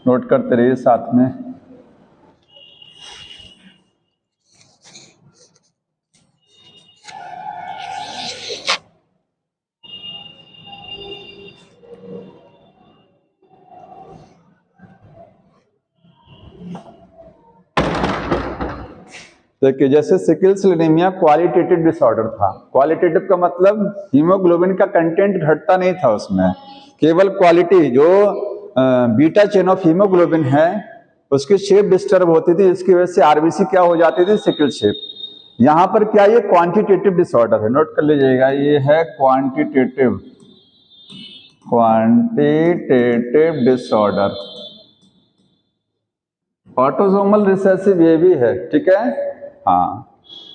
Note करते रहिए साथ में। देखिए, जैसे sickle cell anaemia qualitative disorder था। क्वालिटेटिव का मतलब हीमोग्लोबिन का कंटेंट घटता नहीं था उसमें, केवल क्वालिटी जो बीटा चेन ऑफ हीमोग्लोबिन है उसकी शेप डिस्टर्ब होती थी, इसकी वजह से आरबीसी क्या हो जाती थी, सिकल शेप। यहां पर क्या, ये क्वांटिटेटिव डिसऑर्डर है, नोट कर लीजिएगा, ये है क्वांटिटेटिव डिसऑर्डर। ऑटोसोमल रिसेसिव ये भी है, ठीक है, हाँ,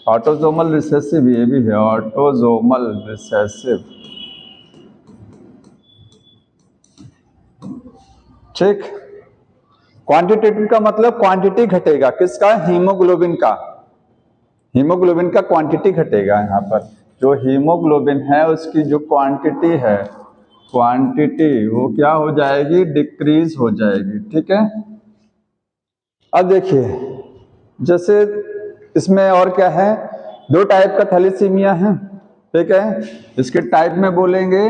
ऑटोसोमल रिसेसिव ये भी है, ऑटोसोमल रिसेसिव, ठीक। क्वांटिटेटिव का मतलब क्वांटिटी घटेगा, किसका, हीमोग्लोबिन का, हीमोग्लोबिन का क्वांटिटी घटेगा। यहाँ पर जो हीमोग्लोबिन है उसकी जो क्वांटिटी है, क्वांटिटी वो क्या हो जाएगी, डिक्रीज हो जाएगी, ठीक है। अब देखिए, जैसे इसमें और क्या है, दो टाइप का थैलेसीमिया है, ठीक है। इसके टाइप में बोलेंगे,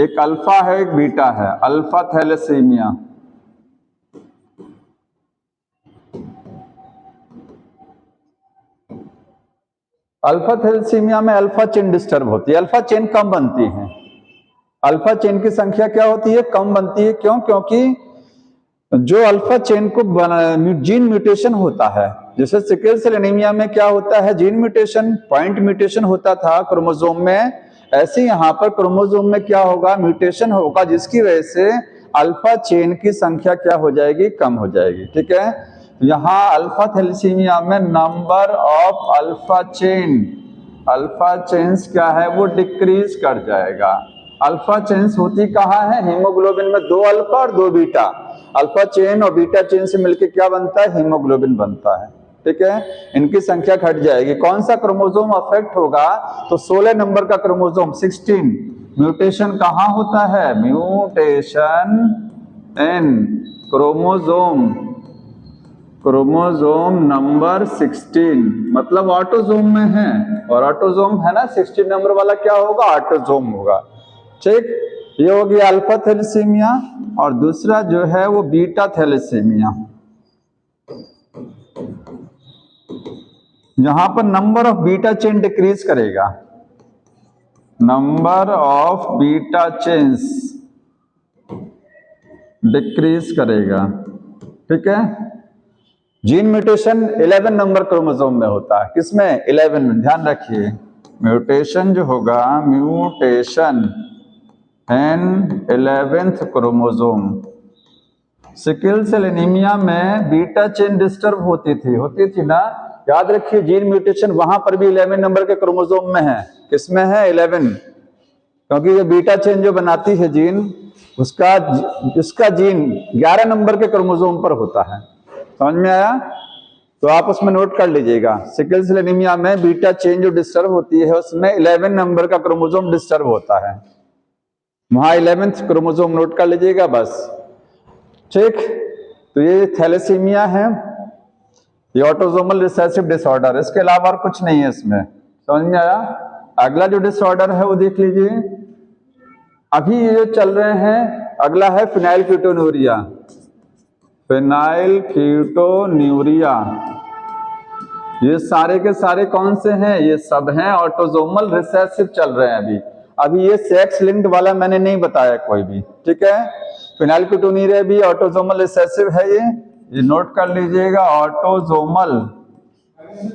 एक अल्फा है, एक बीटा है, अल्फा थैलेसीमिया। अल्फा थैलेसीमिया में अल्फा चेन डिस्टर्ब होती है, अल्फा चेन कम बनती है, अल्फा चेन की संख्या क्या होती है, कम बनती है। क्यों, क्योंकि जो अल्फा चेन को जीन म्यूटेशन होता है, जैसे सिकल सेल एनीमिया में क्या होता है, जीन म्यूटेशन, पॉइंट म्यूटेशन होता था क्रोमोसोम में, ऐसे यहाँ पर क्रोमोसोम में क्या होगा, म्यूटेशन होगा, जिसकी वजह से अल्फा चेन की संख्या क्या हो जाएगी, कम हो जाएगी, ठीक है। यहाँ अल्फा थैलेसीमिया में नंबर ऑफ अल्फा चेन्स क्या है, वो डिक्रीज कर जाएगा। अल्फा चेन्स होती कहाँ है, हीमोग्लोबिन में, दो अल्फा और दो बीटा, अल्फा चेन और बीटा चेन से मिलकर क्या बनता है, हीमोग्लोबिन बनता है, ठीक है। इनकी संख्या घट जाएगी। कौन सा क्रोमोसोम अफेक्ट होगा, तो 16 नंबर का क्रोमोसोम 16, म्यूटेशन कहाँ होता है, म्यूटेशन इन क्रोमोसोम नंबर 16, मतलब ऑटोसोम में है, और ऑटोसोम है ना 16 नंबर वाला, क्या होगा, ऑटोसोम होगा, ठीक। ये हो गया अल्फा थैलेसीमिया, और दूसरा जो है वो बीटा थैलेसीमिया। यहां पर number of beta chain decrease करेगा, number of beta chains decrease करेगा, ठीक है। जीन म्यूटेशन 11 नंबर क्रोमोसोम में होता है, किसमें, 11 में, ध्यान रखिए, म्यूटेशन जो होगा, mutation on 11th chromosome. Sickle cell anaemia में बीटा चेन डिस्टर्ब होती थी ना, याद रखिए, जीन म्यूटेशन वहां पर भी 11 नंबर के क्रोमोसोम में है, किसमें है, 11, क्योंकि ये बीटा चेन जो बनाती है जीन, उसका जीन 11 नंबर के क्रोमोसोम पर होता है, समझ में आया। तो आप उसमें नोट कर लीजिएगा, सिकल सेल एनीमिया में बीटा चेन जो डिस्टर्ब होती है उसमें 11 नंबर का क्रोमोसोम डिस्टर्ब होता है, वहां 11th क्रोमोसोम नोट कर लीजिएगा बस, ठीक। तो ये थैलेसीमिया है, ये ऑटोसोमल रिसेसिव डिसऑर्डर, इसके अलावा और कुछ नहीं है इसमें, समझ में आया। अगला जो डिसऑर्डर है वो देख लीजिए, अभी ये जो चल रहे हैं, अगला है फिनाइलकीटोन्यूरिया। फिनाइलकीटोन्यूरिया, ये सारे के सारे कौन से हैं, ये सब हैं ऑटोसोमल रिसेसिव चल रहे हैं। अभी ये सेक्स लिंक्ड वाला मैंने नहीं बताया कोई भी, ठीक है। फिनाइलकीटोन्यूरिया भी ऑटोसोमल रिसेसिव है, ये नोट कर लीजिएगा, ऑटोसोमल,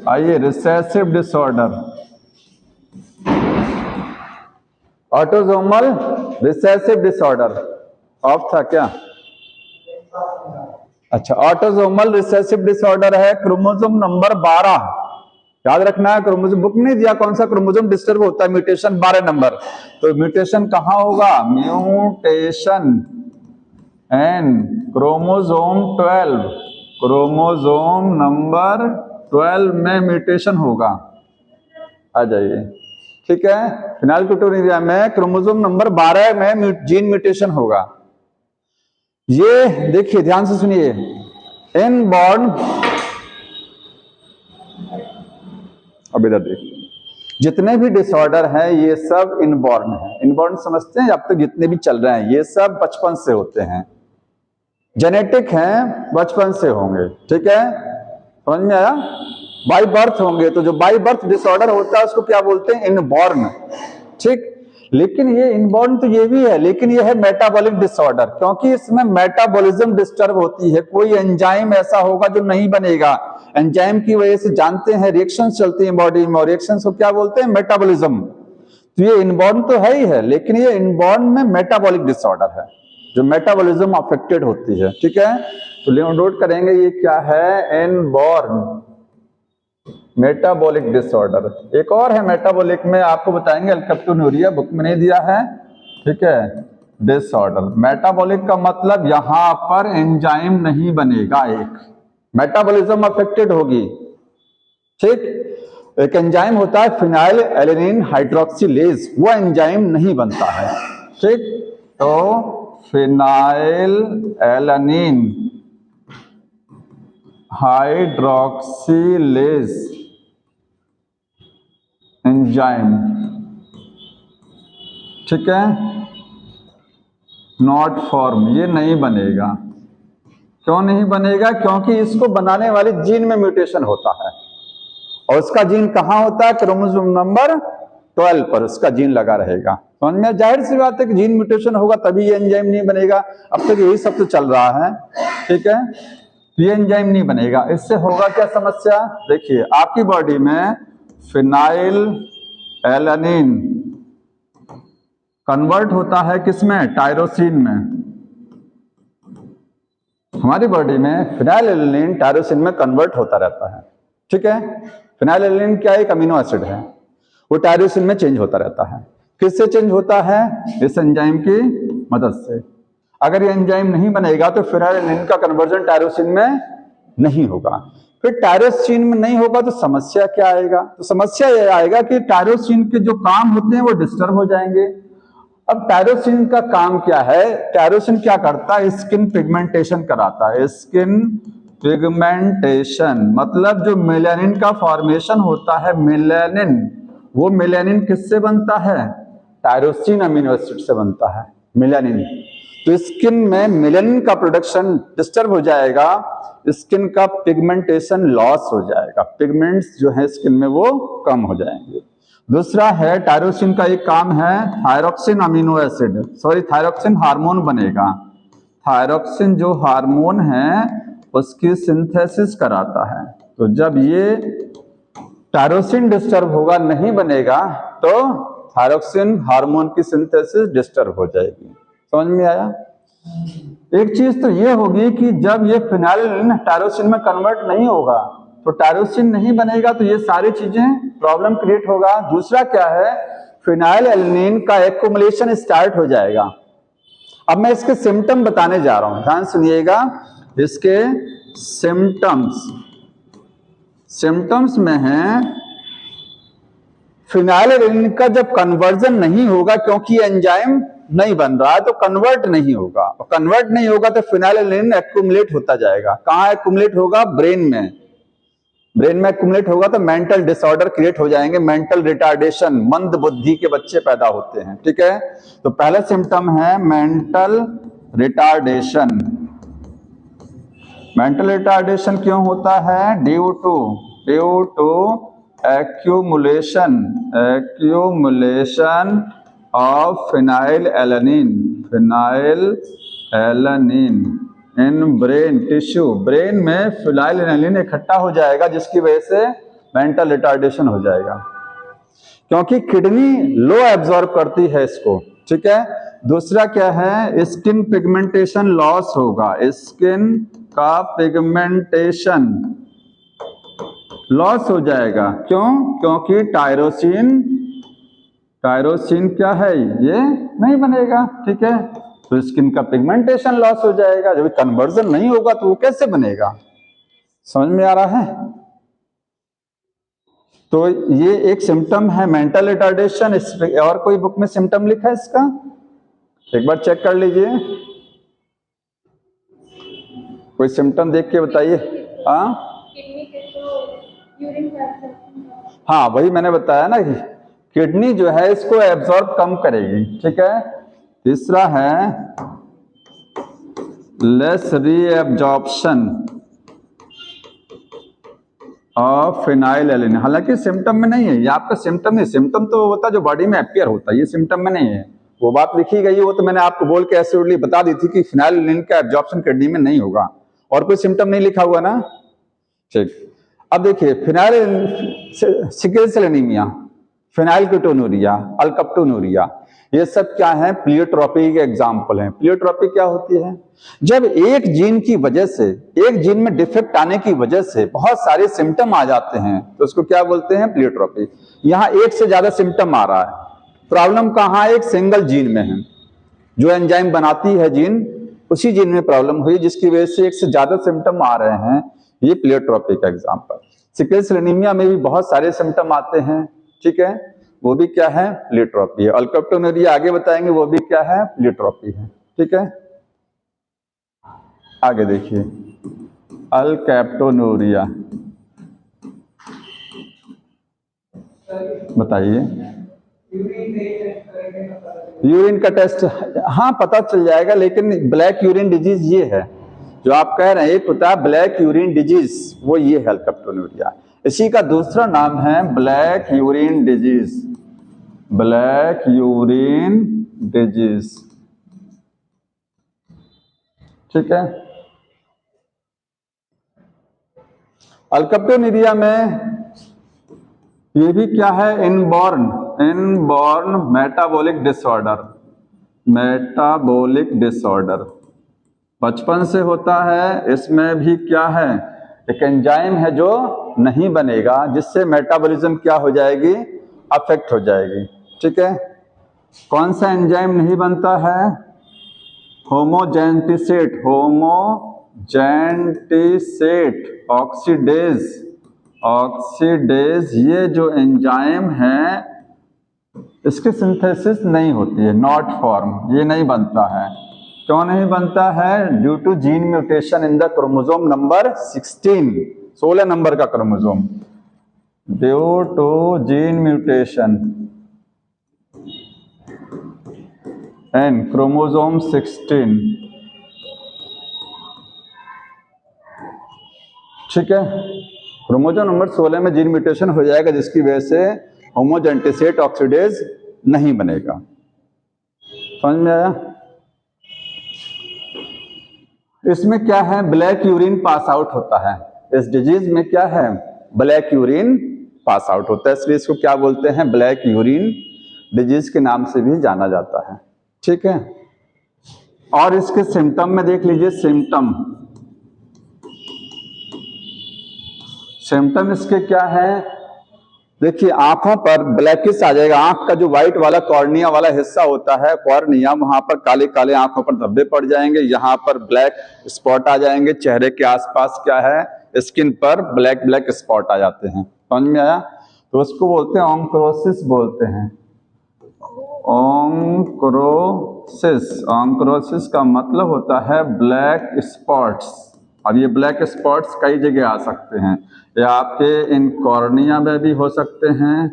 आइए, recessive disorder, autosomal recessive disorder of था क्या, अच्छा, ऑटोसोमल रिसेसिव डिसऑर्डर है, क्रोमोसोम नंबर 12, याद रखना है, क्रोमोसोम बुक नहीं दिया कौन सा क्रोमोसोम डिस्टर्ब होता है, म्यूटेशन 12 नंबर, तो म्यूटेशन कहां होगा, mutation on chromosome 12, chromosome number 12 में म्यूटेशन होगा, आ जाइए, ठीक है। फिनाइलकीटोन्यूरिया में क्रोमोसोम नंबर 12 में जीन म्यूटेशन होगा। ये देखिए ध्यान से सुनिए, इनबॉर्न, अब इधर देखिए, जितने भी डिसऑर्डर हैं ये सब इनबॉर्न है। इनबॉर्न समझते हैं, अब तक जितने भी चल रहे हैं ये सब बचपन से होते हैं, जेनेटिक हैं, बचपन से होंगे, ठीक है, समझ में आया? बाय बर्थ होंगे, तो जो बाय बर्थ डिसऑर्डर होता है उसको क्या बोलते हैं? इनबॉर्न, ठीक। लेकिन ये इनबॉर्न तो ये भी है, लेकिन ये है मेटाबॉलिक डिसऑर्डर, क्योंकि इसमें मेटाबॉलिज्म डिस्टर्ब होती है। कोई एंजाइम ऐसा होगा जो नहीं बनेगा, एंजाइम की वजह से जानते हैं रिएक्शंस चलती हैं बॉडी में, और रिएक्शंस को क्या बोलते हैं? मेटाबॉलिज्म। तो ये इनबॉर्न तो है ही है, लेकिन ये इनबॉर्न में मेटाबॉलिक डिसऑर्डर है, जो मेटाबॉलिज्म अफेक्टेड होती है, ठीक है। तो नोट करेंगे ये क्या है? Inborn metabolic disorder. एक और है मेटाबॉलिक में, आपको बताएंगे, अल्कप्टोन्यूरिया बुक में नहीं दिया है, ठीक है, डिसऑर्डर। मेटाबॉलिक का मतलब यहां पर एंजाइम नहीं बनेगा, एक मेटाबॉलिज्म अफेक्टेड होगी, ठीक। एक एंजाइम होता है फिनाइल एलेनिन हाइड्रोक्सिलेज, वो एंजाइम नहीं बनता है, ठीक। तो फिनाइल एलेनिन हाइड्रोक्सिलेज एंजाइम, ठीक है, नॉट फॉर्म, ये नहीं बनेगा। क्यों नहीं बनेगा? क्योंकि इसको बनाने वाले जीन में म्यूटेशन होता है, और उसका जीन कहां होता है? क्रोमोसोम नंबर 12 पर उसका जीन लगा रहेगा। समझ में? जाहिर सी बात है कि जीन म्यूटेशन होगा तभी ये एंजाइम नहीं बनेगा। अब तक यही सब तो चल रहा है, ठीक है। ये एंजाइम नहीं बनेगा, इससे होगा क्या समस्या? देखिए, आपकी बॉडी में फिनाइल एलानिन कन्वर्ट होता है किसमें? टायरोसिन में। हमारी बॉडी में फिनाइल एलानिन टायरोसिन में कन्वर्ट होता रहता है, ठीक है। फिनाइल एलानिन क्या? एक अमीनो एसिड है, वो टायरोसिन में चेंज होता रहता है। किससे चेंज होता है? इस एंजाइम की मदद से। अगर ये एंजाइम नहीं बनेगा तो फिनाइल एलानिन का कन्वर्जन टायरोसिन में नहीं होगा। फिर टायरोसिन में नहीं होगा तो समस्या क्या आएगा? तो समस्या ये आएगा कि टायरोसिन के जो काम होते हैं वो डिस्टर्ब हो जाएंगे। अब टायरोसिन का काम क्या है? टायरोसिन क्या करता है? स्किन पिगमेंटेशन कराता है। स्किन पिगमेंटेशन मतलब जो मेलानिन का फॉर्मेशन होता है, मेलानिन, वो मेलानिन किससे बनता है? टायरोसिन अमीनो एसिड से बनता है मेलानिन। तो स्किन में मेलानिन का प्रोडक्शन डिस्टर्ब हो जाएगा, स्किन का पिगमेंटेशन लॉस हो जाएगा, पिगमेंट्स जो है स्किन में वो कम हो जाएंगे। दूसरा है, टायरोसिन का एक काम है, thyroxine amino acid, sorry thyroxine hormone बनेगा। थायरोक्सिन जो हार्मोन है उसकी सिंथेसिस कराता है। तो जब ये टायरोसिन डिस्टर्ब होगा, नहीं बनेगा, तो थायरोक्सिन हार्मोन की सिंथेसिस डिस्टर्ब हो जाएगी। समझ में आया? एक चीज तो ये होगी कि जब ये फिनाइल टायरोसिन में कन्वर्ट नहीं होगा तो टायरोसिन नहीं बनेगा, तो ये सारी चीजें प्रॉब्लम क्रिएट होगा। दूसरा क्या है? फिनाइल एलानिन का एक्युमुलेशन स्टार्ट हो जाएगा। अब मैं इसके सिम्टम बताने जा रहा हूं, ध्यान सुनिएगा। इसके सिम्टम्स में है, फिनाइल एलानिन का जब कन्वर्जन नहीं होगा, क्योंकि एंजाइम नहीं बन रहा है तो कन्वर्ट नहीं होगा, और कन्वर्ट नहीं होगा तो फिनाइल एलानिन एक्युमुलेट होता जाएगा। कहां एक्युमुलेट होगा? ब्रेन में। ब्रेन में एक्युमुलेट होगा तो मेंटल डिसऑर्डर क्रिएट हो जाएंगे, मेंटल रिटार्डेशन, मंद बुद्धि के बच्चे पैदा होते हैं, ठीक है। तो पहला सिम्टम है मेंटल रिटार्डेशन। मेंटल रिटार्डेशन क्यों होता है? Due to accumulation of phenylalanine in brain tissue. Brain में फिनाइल एलानिन इकट्ठा हो जाएगा, जिसकी वजह से मेंटल रिटार्डेशन हो जाएगा, क्योंकि किडनी लो एब्जॉर्ब करती है इसको, ठीक है। दूसरा क्या है? स्किन पिगमेंटेशन लॉस होगा, स्किन का पिगमेंटेशन लॉस हो जाएगा। क्यों? क्योंकि टायरोसिन क्या है? ये नहीं बनेगा, ठीक है। तो स्किन का पिगमेंटेशन लॉस हो जाएगा। जब कन्वर्जन नहीं होगा तो वो कैसे बनेगा? समझ में आ रहा है? तो ये एक सिम्टम है मेंटल रिटार्डेशन। और कोई बुक में सिम्टम लिखा है इसका? एक बार चेक कर लीजिए। कोई सिम्टम देख के बताइए। हाँ हाँ, वही मैंने बताया ना कि किडनी जो है इसको एब्जॉर्ब कम करेगी, ठीक है। तीसरा है लेस रीएब्जॉर्प्शन ऑफ फिनाइलएलिन। हालांकि सिम्टम में नहीं है, ये आपका सिम्टम नहीं, सिम्टम तो होता है जो बॉडी में अपीयर होता है, ये सिम्टम में नहीं है। वो बात लिखी गई है, वो तो मैंने आपको बोल के एब्सोल्युटली बता दी थी कि फिनाइलएलिन का एब्जॉर्प्शन किडनी में नहीं होगा, और कोई सिम्टम नहीं लिखा हुआ ना, ठीक। अब देखिए फिनाइल सिकल सेल एनीमिया, फिनाइलकीटोनुरिया, अल्कप्टोनुरिया, ये सब क्या है, प्लियोट्रॉपी के एग्जाम्पल हैं। प्लियोट्रॉपी क्या होती है, जब एक जीन की वजह से, एक जीन में डिफेक्ट आने की वजह से बहुत सारे सिम्टम आ जाते हैं, तो उसको क्या बोलते हैं, प्लियोट्रॉपी। यहाँ एक से ज्यादा सिम्टम आ रहा है, प्रॉब्लम कहाँ, एक सिंगल जीन में है, जो एंजाइम बनाती है जीन, उसी जीन में प्रॉब्लम हुई जिसकी वजह से एक से ज्यादा सिम्टम आ रहे हैं, ये प्लियोट्रॉपी का एग्जाम्पल। सिकल सेल एनीमिया में भी बहुत सारे सिम्टम आते हैं, ठीक है, वो भी क्या है, प्लियोट्रॉपी है। अल्कप्टोनुरिया आगे बताएंगे, वो भी क्या है, प्लियोट्रॉपी है, ठीक है। आगे देखिए अल्कैप्टोनुरिया, बताइए। यूरिन का टेस्ट, हाँ पता चल जाएगा, लेकिन ब्लैक यूरिन डिजीज ये है जो आप कह रहे हैं, एक होता है ब्लैक यूरिन डिजीज, वो ये है अल्कप्टोनुरिया। इसी का दूसरा नाम है black urine disease, black urine disease, ठीक है। अल्कप्टोनुरिया में ये भी क्या है, inborn metabolic disorder, metabolic disorder बचपन से होता है। इसमें भी क्या है, एक एंजाइम है जो नहीं बनेगा, जिससे मेटाबॉलिज्म क्या हो जाएगी, अफेक्ट हो जाएगी, ठीक है। कौन सा एंजाइम नहीं बनता है, होमोजेंटिसेट, होमोजेंटिसेट ऑक्सीडेज, ये जो एंजाइम है इसकी सिंथेसिस नहीं होती है, नॉट फॉर्म, ये नहीं बनता है। क्यों नहीं बनता है, due to gene mutation in the chromosome number 16 number का chromosome, due to gene mutation in chromosome 16, ठीक है। क्रोमोसोम नंबर 16 में जीन म्यूटेशन हो जाएगा, जिसकी वजह से होमोजेंटिसेट ऑक्सीडेज नहीं बनेगा। समझ में आया। इसमें क्या है, ब्लैक यूरिन पास आउट होता है, इस डिजीज में क्या है, ब्लैक यूरिन पास आउट होता है, इसलिए इसको क्या बोलते हैं, ब्लैक यूरिन डिजीज के नाम से भी जाना जाता है, ठीक है। और इसके सिम्टम में देख लीजिए, सिम्टम इसके क्या है, देखिए आंखों पर ब्लैकिश आ जाएगा, आंख का जो व्हाइट वाला कॉर्निया वाला हिस्सा होता है, कॉर्निया, वहां पर काले काले आंखों पर धब्बे पड़ जाएंगे, यहाँ पर ब्लैक स्पॉट आ जाएंगे, चेहरे के आसपास क्या है, स्किन पर ब्लैक ब्लैक स्पॉट आ जाते हैं। समझ में आया। तो उसको बोलते हैं ऑन्क्रोसिस, बोलते हैं ऑन्क्रोसिस। ऑन्क्रोसिस का मतलब होता है ब्लैक स्पॉट्स। अब ये ब्लैक स्पॉट्स कई जगह आ सकते हैं, या आपके इन कॉर्निया में भी हो सकते हैं,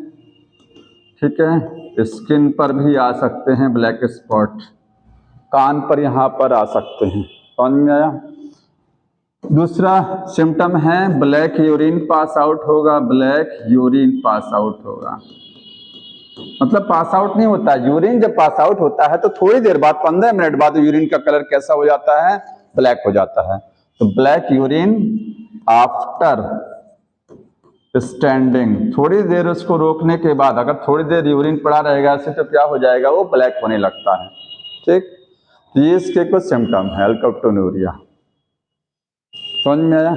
ठीक है, स्किन पर भी आ सकते हैं ब्लैक स्पॉट, कान पर यहाँ पर आ सकते हैं। समझ में आया। दूसरा सिम्टम है ब्लैक यूरिन पास आउट होगा, ब्लैक यूरिन पास आउट होगा, मतलब पास आउट नहीं होता, यूरिन जब पास आउट होता है तो थोड़ी देर बाद, 15 मिनट बाद यूरिन का कलर कैसा हो जाता है, ब्लैक हो जाता है। तो ब्लैक यूरिन आफ्टर स्टैंडिंग, थोड़ी देर उसको रोकने के बाद, अगर थोड़ी देर यूरिन पड़ा रहेगा ऐसे तो क्या हो जाएगा, वो ब्लैक होने लगता है, ठीक। ये इसके कुछ सिम्टम है अल्कप्टोनुरिया। समझ में आया।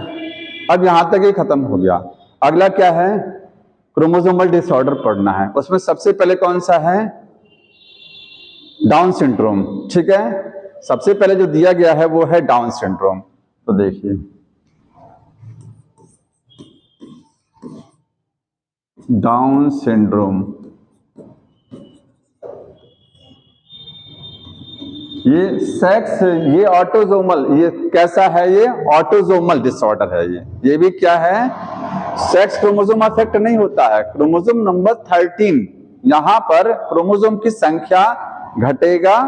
अब यहां तक ही खत्म हो गया। अगला क्या है, क्रोमोसोमल डिसऑर्डर पढ़ना है। उसमें सबसे पहले कौन सा है, डाउन सिंड्रोम, ठीक है। सबसे पहले जो दिया गया है वो है डाउन सिंड्रोम। तो देखिए डाउन सिंड्रोम, ये सेक्स, ये ऑटोजोमल, ये कैसा है? ये ऑटोजोमल डिसऑर्डर है। ये भी क्या है? सेक्स क्रोमोसोम अफेक्ट नहीं होता है। क्रोमोसोम नंबर 13, यहां पर क्रोमोसोम की संख्या घटेगा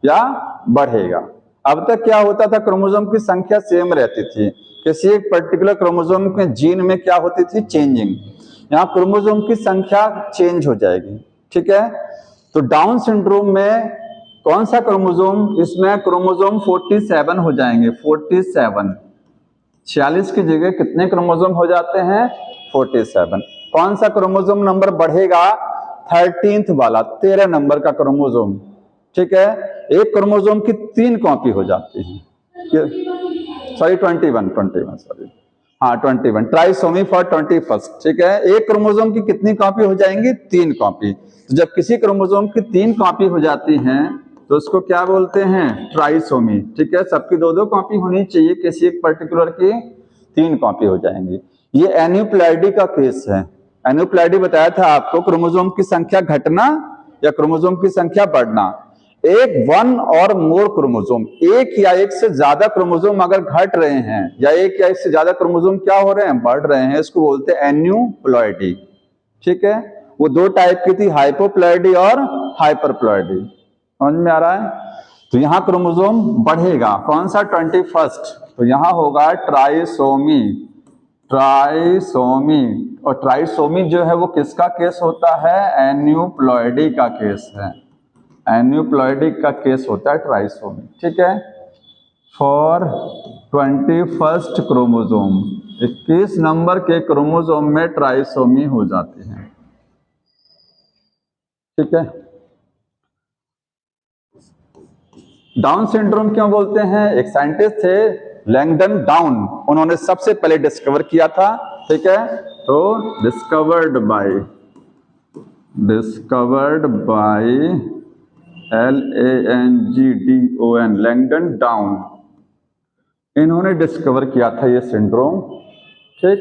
या बढ़ेगा। अब तक क्या होता था? क्रोमोसोम की संख्या सेम रहती थी। किसी एक पर्टिकुलर क्रोमोसोम के जीन में क्या होती थी? चेंजिंग। यहाँ क्रोमोसोम की संख्या चेंज हो जाएगी। ठीक है, तो डाउन सिंड्रोम में कौन सा क्रोमोसोम? इसमें क्रोमोसोम 47 हो जाएंगे। 47, 46 की जगह कितने क्रोमोसोम हो जाते हैं? 47। कौन सा क्रोमोसोम नंबर बढ़ेगा? 13th वाला, 13 नंबर का क्रोमोसोम। ठीक है, एक क्रोमोसोम की 3 कॉपी हो जाती है। सॉरी 21 सॉरी, हाँ 21, ट्राइसोमी फॉर 21st। ठीक है, एक क्रोमोसोम की कितनी कॉपी हो जाएंगी? 3 कॉपी। तो जब किसी क्रोमोसोम की 3 कॉपी हो जाती हैं तो उसको क्या बोलते हैं? ट्राइसोमी। ठीक है, सबकी 2-2 कॉपी होनी चाहिए, किसी एक पर्टिकुलर की 3 कॉपी हो जाएंगी। ये एन्यूप्लॉइडी का केस है। एन्यूप्लॉइडी बताया था आपको, क्रोमोसोम की संख्या घटना या क्रोमोसोम की संख्या बढ़ना। एक 1 और मोर क्रोमोसोम, एक या एक से ज्यादा क्रोमोसोम अगर घट रहे हैं या एक या एक से ज्यादा क्रोमोसोम क्या हो रहे हैं? बढ़ रहे हैं, इसको बोलते हैं एन्यूप्लॉइडी। ठीक है, वो 2 टाइप की थी, हाइपोप्लॉइडी और हाइपरप्लॉइडी। समझ में आ रहा है? तो यहाँ क्रोमोसोम बढ़ेगा। कौन सा? 21st। तो यहाँ होगा ट्राइसोमी। ट्राइसोमी, और ट्राइसोमी जो है वो किसका केस होता है? एन्यूप्लॉइडी का केस है। एन्यूप्लॉइडी का केस होता है ट्राइसोमी। ठीक है, फॉर 21st क्रोमोसोम, 21 नंबर के क्रोमोसोम में ट्राइसोमी हो जाती है। ठीक है, डाउन सिंड्रोम क्यों बोलते हैं? एक साइंटिस्ट थे लैंगडन डाउन, उन्होंने सबसे पहले डिस्कवर किया था। ठीक है, तो discovered by LANGDON, Langdon down, इन्होंने डिस्कवर किया था ये सिंड्रोम। ठीक,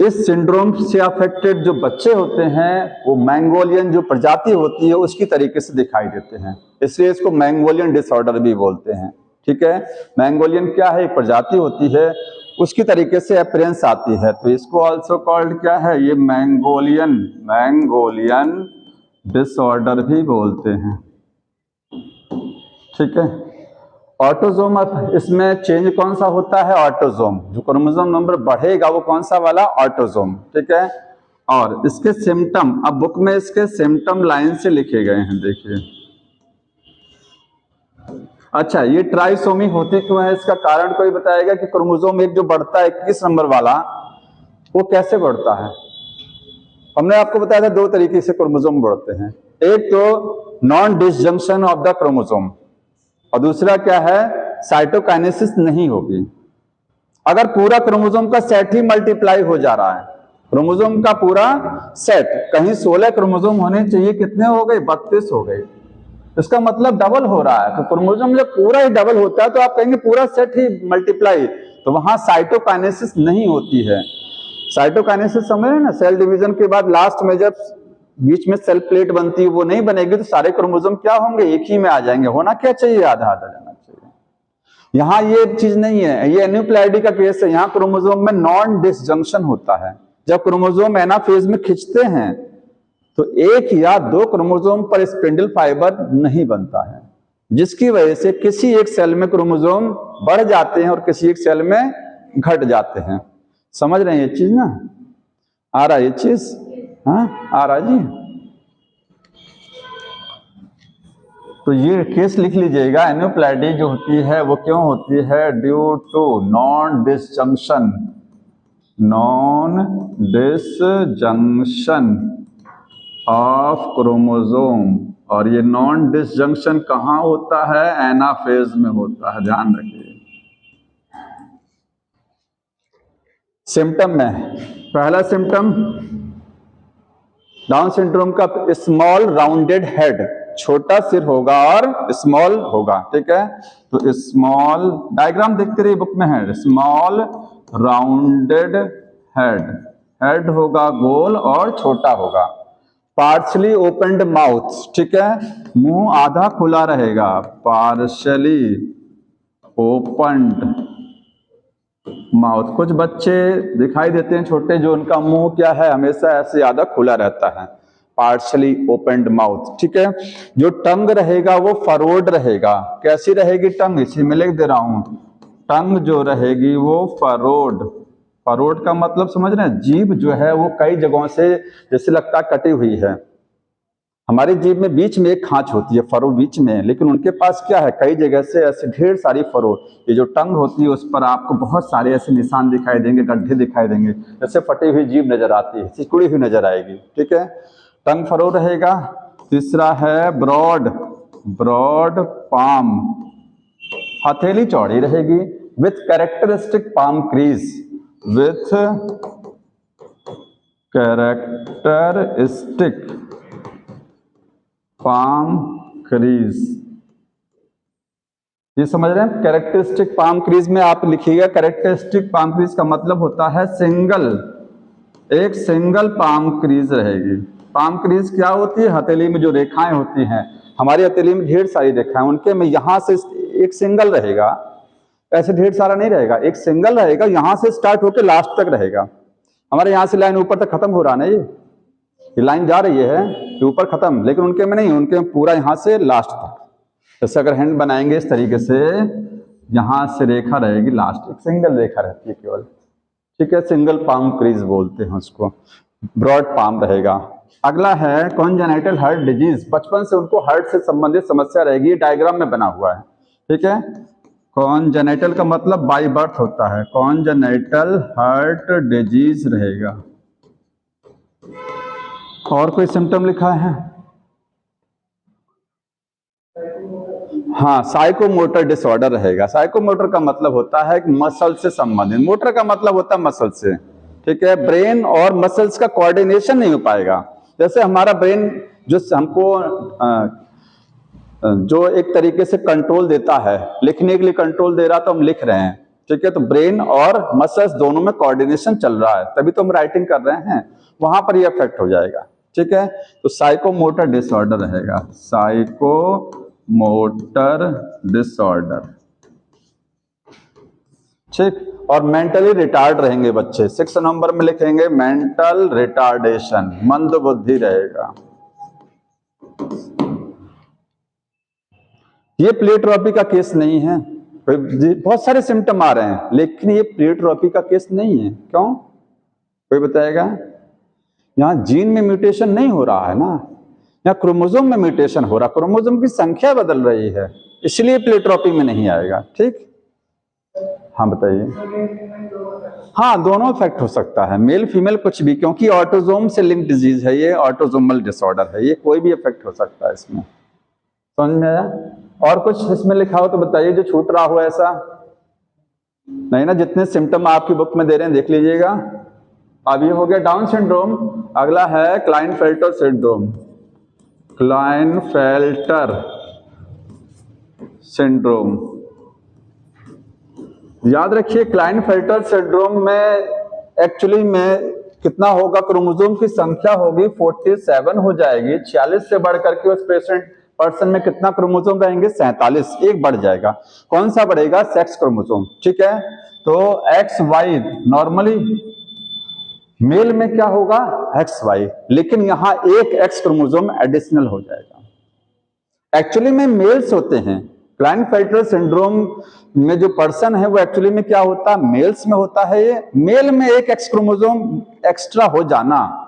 इस सिंड्रोम से अफेक्टेड जो बच्चे होते हैं वो मैंगोलियन जो प्रजाति होती है उसकी तरीके से दिखाई देते हैं, इसलिए इसको मैंगोलियन डिसऑर्डर भी बोलते हैं। ठीक है, मैंगोलियन क्या है? एक प्रजाति होती है, उसकी तरीके से अपीयरेंस आती है, तो इसको ऑल्सो कॉल्ड क्या है? ये मैंगोलियन डिसऑर्डर भी बोलते हैं। ठीक है, ऑटोसोम, इसमें चेंज कौन सा होता है? ऑटोसोम। जो क्रोमोसोम नंबर बढ़ेगा वो कौन सा वाला? ऑटोसोम। ठीक है, और इसके सिम्टम, अब बुक में इसके सिम्टम लाइन से लिखे गए हैं, देखिए। अच्छा, ये ट्राइसोमी होती क्यों है? इसका कारण कोई बताएगा कि क्रोमोसोम एक जो बढ़ता है 21 नंबर वाला, वो कैसे बढ़ता है? हमने आपको बताया था 2 तरीके से क्रोमोसोम बढ़ते हैं। एक तो non disjunction of the chromosome, और दूसरा क्या है? साइटोकाइनेसिस नहीं होगी। अगर पूरा क्रोमोसोम का सेट ही मल्टीप्लाई हो जा रहा है, क्रोमोसोम का पूरा सेट, कहीं 16 क्रोमोसोम होने चाहिए, कितने हो गए? 32 हो गए। इसका मतलब डबल हो रहा है। तो क्रोमोसोम जब पूरा ही डबल होता है तो आप कहेंगे पूरा सेट ही मल्टीप्लाई, तो वहां साइटोकाइनेसिस नहीं होती है। साइटोकाइनेसिस समझ रहे हैं ना? सेल डिवीजन के बाद लास्ट में जब बीच में सेल प्लेट बनती है, वो नहीं बनेगी तो सारे क्रोमोसोम क्या होंगे? एक ही में आ जाएंगे। होना क्या चाहिए? आधा आधा जाना चाहिए। यहाँ ये चीज नहीं है, ये एन्यूप्लॉइडी का केस है। यहाँ क्रोमोसोम में नॉन डिसजंक्शन होता है। जब क्रोमोसोम एनाफेज में खिंचते हैं तो 1 या 2 क्रोमोसोम पर स्पिंडल फाइबर नहीं बनता है, जिसकी वजह से किसी एक सेल में क्रोमोसोम बढ़ जाते हैं और किसी एक सेल में घट जाते हैं। समझ रहे हैं ये चीज ना? आ रहा है ये चीज? हाँ, आ रहा जी। तो ये केस लिख लीजिएगा, एन्यूप्लॉइडी जो होती है वो क्यों होती है? Due to non disjunction of chromosome. और ये नॉन डिसजंक्शन कहाँ होता है? एनाफेज में होता है, ध्यान रखिए। सिम्टम में पहला सिम्टम डाउन सिंड्रोम का स्मॉल राउंडेड हेड, छोटा सिर होगा और स्मॉल होगा। ठीक है, तो स्मॉल, डायग्राम देखते रहिए, बुक में है। स्मॉल राउंडेड हेड, हेड होगा गोल और छोटा होगा। पार्शली ओपनड माउथ, ठीक है, मुंह आधा खुला रहेगा, पार्शली ओपनड माउथ। कुछ बच्चे दिखाई देते हैं छोटे, जो उनका मुंह क्या है, हमेशा ऐसे आधा खुला रहता है, पार्शली ओपनड माउथ, ठीक है। जो टंग रहेगा वो फरोड रहेगा। कैसी रहेगी टंग, इसी में लिख दे रहा हूं, टंग जो रहेगी वो फरोड। फरोड का मतलब समझ रहे हैं, जीभ जो है वो कई जगहों से जैसे लगता है कटी हुई है। हमारी जीभ में बीच में एक खांच होती है, फरो बीच में है, लेकिन उनके पास क्या है, कई जगह से ऐसे ढेर सारी फरो। ये जो टंग होती है उस पर आपको बहुत सारे ऐसे निशान दिखाई देंगे, गड्ढे दिखाई देंगे, जैसे फटी हुई जीभ नजर आती है, सिकुड़ी हुई नजर आएगी, ठीक है। टंग फरो रहेगा। तीसरा है ब्रॉड, ब्रॉड पाम, हथेली चौड़ी रहेगी, with characteristic palm crease, with characteristic palm crease. ये समझ रहे हैं, कैरेक्टरिस्टिक पाम क्रीज में आप लिखिएगा, कैरेक्टरिस्टिक पाम क्रीज का मतलब होता है सिंगल, एक सिंगल पाम क्रीज रहेगी। पाम क्रीज क्या होती है, हथेली में जो रेखाएं होती हैं, हमारी हथेली में ढेर सारी रेखाएं, उनके में यहां से एक सिंगल रहेगा, ऐसे ढेर सारा नहीं रहेगा, एक सिंगल रहेगा, यहां से स्टार्ट होकर लास्ट तक रहेगा। हमारे यहां से लाइन ऊपर तक खत्म हो रहा ना, ये लाइन जा रही है ये ऊपर खत्म, लेकिन उनके में नहीं, उनके में पूरा यहां से लास्ट तक। जैसे अगर हैंड बनाएंगे इस तरीके से, यहां से रेखा रहेगी लास्ट, एक सिंगल रेखा रहती है केवल, ठीक है, सिंगल पाम क्रीज बोलते हैं उसको, ब्रॉड पाम रहेगा। अगला है कॉन्जेनाइटल हार्ट डिजीज, बचपन से उनको हार्ट से संबंधित समस्या रहेगी, डायग्राम में बना हुआ है, ठीक है। कॉन्जेनाइटल का मतलब बाय बर्थ होता है, कॉन्जेनाइटल हार्ट डिजीज रहेगा। और कोई सिम्टम लिखा है, हाँ, साइकोमोटर डिसऑर्डर रहेगा। साइकोमोटर का मतलब होता है मसल से संबंधित, मोटर का मतलब होता है मसल से, ठीक है। ब्रेन और मसल्स का कोऑर्डिनेशन नहीं हो पाएगा। जैसे हमारा ब्रेन जो हमको जो एक तरीके से कंट्रोल देता है, लिखने के लिए कंट्रोल दे रहा तो हम लिख रहे हैं, ठीक है, तो ब्रेन और मसल्स दोनों में कोऑर्डिनेशन चल रहा है, तभी तो हम राइटिंग कर रहे हैं, वहां पर ये इफेक्ट हो जाएगा, ठीक है। तो साइकोमोटर डिसऑर्डर रहेगा, साइकोमोटर डिसऑर्डर, ठीक। और मेंटली रिटार्ड रहेंगे बच्चे, 6 नंबर में लिखेंगे मेंटल रिटार्डेशन, मंद बुद्धि रहेगा। ये प्लेट्रोपी का केस नहीं है, बहुत सारे सिम्टम आ रहे हैं, लेकिन ये प्लेट्रोपी का केस नहीं है। क्यों, कोई बताएगा? यहाँ जीन में म्यूटेशन नहीं हो रहा है ना, यहाँ क्रोमोसोम में म्यूटेशन हो रहा, क्रोमोसोम की संख्या बदल रही है, इसलिए प्लेट्रोपी में नहीं आएगा, ठीक। हाँ बताइए। हाँ, दोनों इफेक्ट हो सकता है, मेल फीमेल कुछ भी, क्योंकि ऑटोजोम से लिंक डिजीज है ये, ऑटोजोमल डिसऑर्डर है ये, कोई भी इफेक्ट हो सकता है इसमें। समझ में आया? और कुछ इसमें लिखा हो तो बताइए जो छूट रहा हो ऐसा। नहीं ना, जितने सिम्टम आपकी बुक में दे रहे हैं देख लीजिएगा। अब ये हो गया डाउन सिंड्रोम। अगला है क्लाइनफेल्टर सिंड्रोम, क्लाइनफेल्टर सिंड्रोम। याद रखिए, क्लाइनफेल्टर सिंड्रोम में एक्चुअली में कितना होगा, क्रोमोसोम की संख्या होगी 47 हो जाएगी, 46 से बढ़ करके उस पर्सन में कितना क्रोमोसोम रहेंगे, 47, एक बढ़ जाएगा। कौन सा बढ़ेगा, सेक्स क्रोमोसोम, ठीक है। तो एक्स वाई, नॉर्मली मेल में क्या होगा, एक्स वाई, लेकिन यहां एक एक्स क्रोमोसोम एडिशनल हो जाएगा। एक्चुअली में मेल्स होते हैं, क्लाइनफेल्टर सिंड्रोम में जो पर्सन है वो एक्चुअली में क्या होता है, मेल्स में होता है। ये मेल में एक एक्स क्रोमोसोम एक्स्ट्रा हो जाना,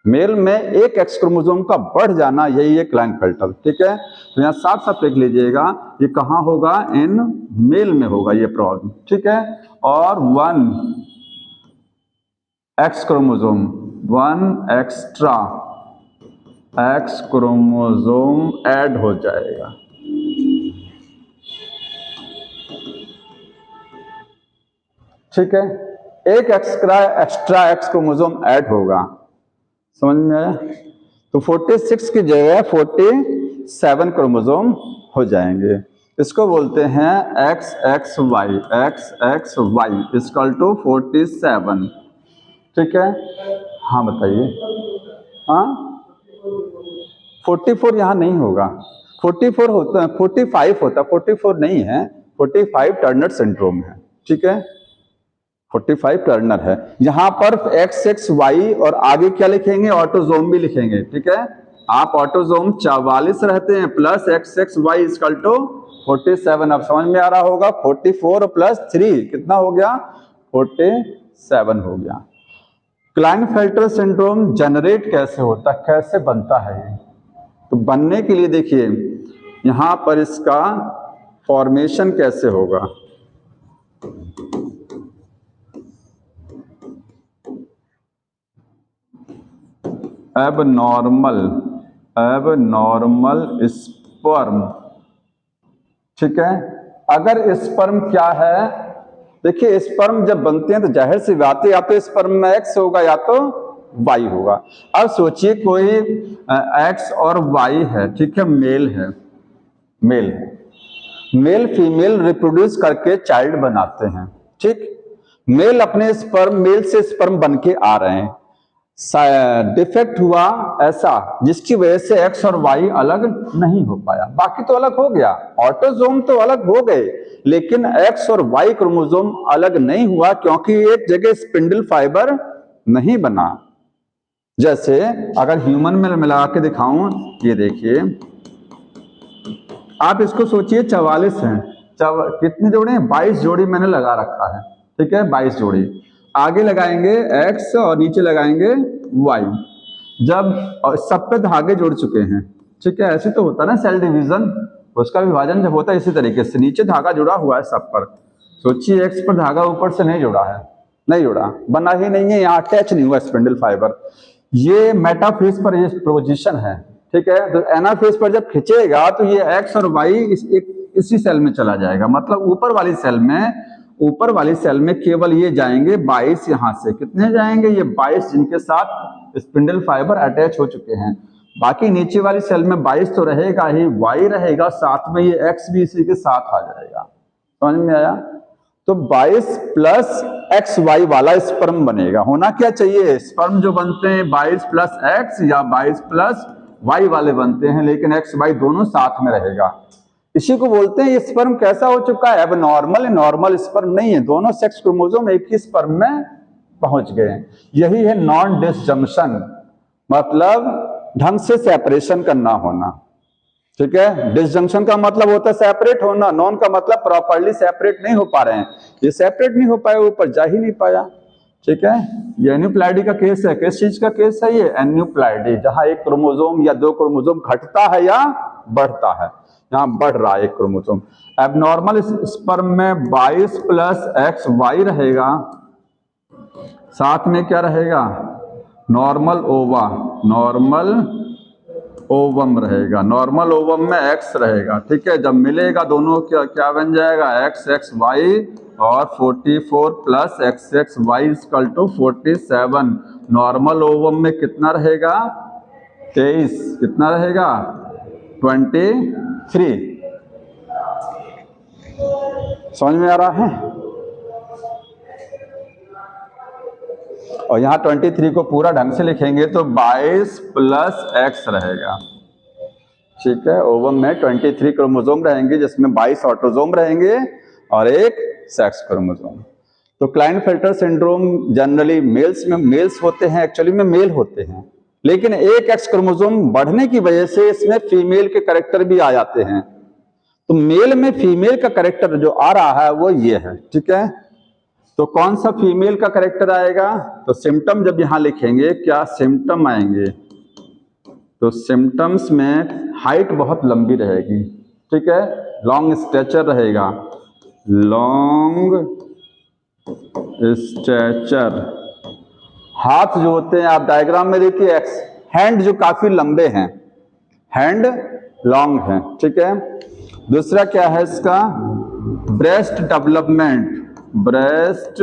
मेल में एक एक्स क्रोमोसोम का बढ़ जाना, यही है क्लाइनफेल्टर, ठीक है। तो यहाँ साफ साफ लिख लीजिएगा, ये कहां होगा, इन मेल में होगा ये प्रॉब्लम, ठीक है। और 1 x chromosome, 1 extra x chromosome add हो जाएगा, ठीक है। एक एक्स्ट्रा एक्स क्रोमोसोम ऐड होगा, समझ में आया? तो 46 की जगह 47 क्रोमोसोम हो जाएंगे। इसको बोलते हैं X X Y, X X Y equal to 47, ठीक है। हाँ बताइए। हाँ, 44 यहाँ नहीं होगा, 44 होता, 45 होता, 44 नहीं है, 45 टर्नर सिंड्रोम है, ठीक है, 45 टर्नर है। यहां पर XXY और आगे क्या लिखेंगे, ऑटोजोम भी लिखेंगे, ठीक है। आप ऑटोजोम 44 रहते हैं प्लस XXY इक्वल टू 47। अब समझ में आ रहा होगा, 44 प्लस 3 कितना हो गया, 47 हो गया। क्लाइनफेल्टर सिंड्रोम जनरेट कैसे होता है, कैसे बनता है ये, तो बनने के लिए देखिए यहां पर इसका फॉर्मेशन कैसे होगा। एबनॉर्मल स्पर्म, ठीक है। अगर स्पर्म क्या है, देखिए स्पर्म जब बनते हैं तो जाहिर सी बात है या तो स्पर्म में X होगा या तो Y होगा। अब सोचिए कोई X और Y है, ठीक है, मेल है, मेल फीमेल रिप्रोड्यूस करके चाइल्ड बनाते हैं, ठीक। मेल अपने स्पर्म, मेल से स्पर्म बन के आ रहे हैं, डिफेक्ट हुआ ऐसा जिसकी वजह से X और Y अलग नहीं हो पाया, बाकी तो अलग हो गया, ऑटोजोम तो अलग हो गए, लेकिन X और Y क्रोमोसोम अलग नहीं हुआ क्योंकि एक जगह स्पिंडल फाइबर नहीं बना। जैसे अगर ह्यूमन में मिला के दिखाऊं, ये देखिए आप इसको सोचिए 44 हैं, कितने जोड़े हैं, 22 जोड़ी मैंने लगा रखा है, ठीक है, 22 जोड़ी। आगे लगाएंगे X और नीचे लगाएंगे Y, जब सब पे धागे जुड़ चुके हैं, ठीक है, ऐसे तो होता है ना सेल डिवीजन, उसका विभाजन जब होता है इसी तरीके से, नीचे धागा जुड़ा हुआ है सब पर। सोचिए X पर धागा ऊपर से नहीं जुड़ा है, नहीं जुड़ा, बना ही नहीं है, यहाँ अटैच नहीं हुआ स्पिंडल फाइबर। ये मेटाफेज पर ये पोजीशन है, ठीक है। तो एनाफेज पर जब खींचेगा तो ये X और Y इसी सेल में चला जाएगा, मतलब ऊपर वाली सेल में केवल ये जाएंगे 22, यहां से कितने जाएंगे, ये 22 जिनके साथ स्पिंडल फाइबर अटैच हो चुके हैं। बाकी नीचे वाली सेल में 22 तो रहेगा ही, Y रहेगा, साथ में ये X भी इसी के साथ आ जाएगा। समझ में आया? तो 22 प्लस XY वाला स्पर्म बनेगा। होना क्या चाहिए, स्पर्म जो बनते हैं 22 प्लस X या 22 प्लस Y वाले बनते हैं, लेकिन XY दोनों साथ में रहेगा। इसी को बोलते हैं ये स्पर्म कैसा हो चुका है, अब नॉर्मल स्पर्म नहीं है, दोनों सेक्स क्रोमोसोम एक ही स्पर्म में पहुंच गए हैं। यही है नॉन डिसजंक्शन, मतलब ढंग से सेपरेशन का ना होना, ठीक है। डिसजंक्शन का मतलब होता है सेपरेट होना, नॉन का मतलब प्रॉपर्ली सेपरेट नहीं हो पा रहे हैं, ये सेपरेट नहीं हो पाए, ऊपर जा ही नहीं पाया, ठीक है। ये एन्यूप्लाइडी का केस है, किस चीज का केस है ये, एन्यूप्लाइडी, जहां एक क्रोमोसोम या 2 क्रोमोसोम घटता है या बढ़ता है, यहाँ बढ़ रहा है एक क्रोमोसोम। एबनॉर्मल स्पर्म में 22 प्लस XY रहेगा, साथ में क्या रहेगा, नॉर्मल ओवम रहेगा, नॉर्मल ओवम में X रहेगा, ठीक है। जब मिलेगा दोनों क्या बन जाएगा, XXY, और 44 plus XXY equal to 47। Normal ovum में कितना रहेगा, 23, कितना रहेगा, 23। समझ में आ रहा है? और यहाँ 23 को पूरा ढंग से लिखेंगे तो 22 प्लस X रहेगा, ठीक है। ओवम में 23 क्रोमोसोम रहेंगे, जिसमें 22 ऑटोसोम रहेंगे और एक सेक्स क्रोमोसोम। तो क्लाइनफेल्टर सिंड्रोम जनरली मेल्स होते हैं, एक्चुअली में मेल होते हैं, लेकिन एक X क्रोमोसोम बढ़ने की वजह से इसमें फीमेल के कैरेक्टर भी आ जाते हैं। तो मेल में फीमेल का कैरेक्टर जो आ रहा है वो ये है, ठीक है। तो कौन सा फीमेल का कैरेक्टर आएगा, तो सिम्टम जब यहां लिखेंगे क्या सिम्टम आएंगे, तो सिम्टम्स में हाइट बहुत लंबी रहेगी, ठीक है, लॉन्ग स्ट्रेचर रहेगा, लॉन्ग स्ट्रेचर। हाथ जो होते हैं आप डायग्राम में देखिए, हैंड जो काफी लंबे हैं, हैंड लॉन्ग है, ठीक है। दूसरा क्या है इसका, ब्रेस्ट डेवलपमेंट, ब्रेस्ट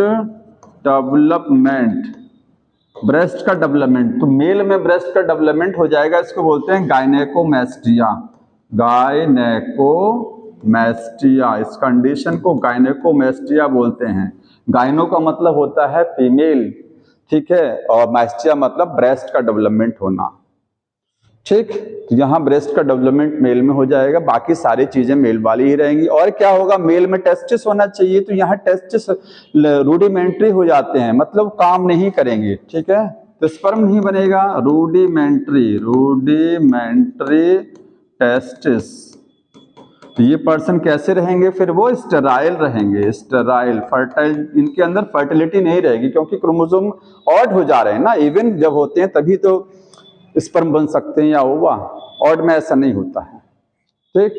का डेवलपमेंट। तो मेल में ब्रेस्ट का डेवलपमेंट हो जाएगा, इसको बोलते हैं गायनेकोमेस्टिया, इस कंडीशन को गायनेकोमेस्टिया बोलते हैं। गायनो का मतलब होता है फीमेल, ठीक है, और मैस्टिया मतलब ब्रेस्ट का डेवलपमेंट होना। ठीक, तो यहाँ ब्रेस्ट का डेवलपमेंट मेल में हो जाएगा, बाकी सारी चीजें मेल वाली ही रहेंगी। और क्या होगा, मेल में टेस्टिस होना चाहिए, तो यहाँ टेस्टिस रूडिमेंट्री हो जाते हैं, मतलब काम नहीं करेंगे। ठीक है, तो स्पर्म नहीं बनेगा, रूडिमेंट्री टेस्टिस। तो ये पर्सन कैसे रहेंगे फिर, वो स्टेराइल रहेंगे, स्टेराइल, फर्टाइल, इनके अंदर फर्टिलिटी नहीं रहेगी, क्योंकि क्रोमोसोम ऑड हो जा रहे हैं ना। इवन जब होते हैं तभी तो स्पर्म बन सकते हैं या ओवा, ऑड में ऐसा नहीं होता है। ठीक,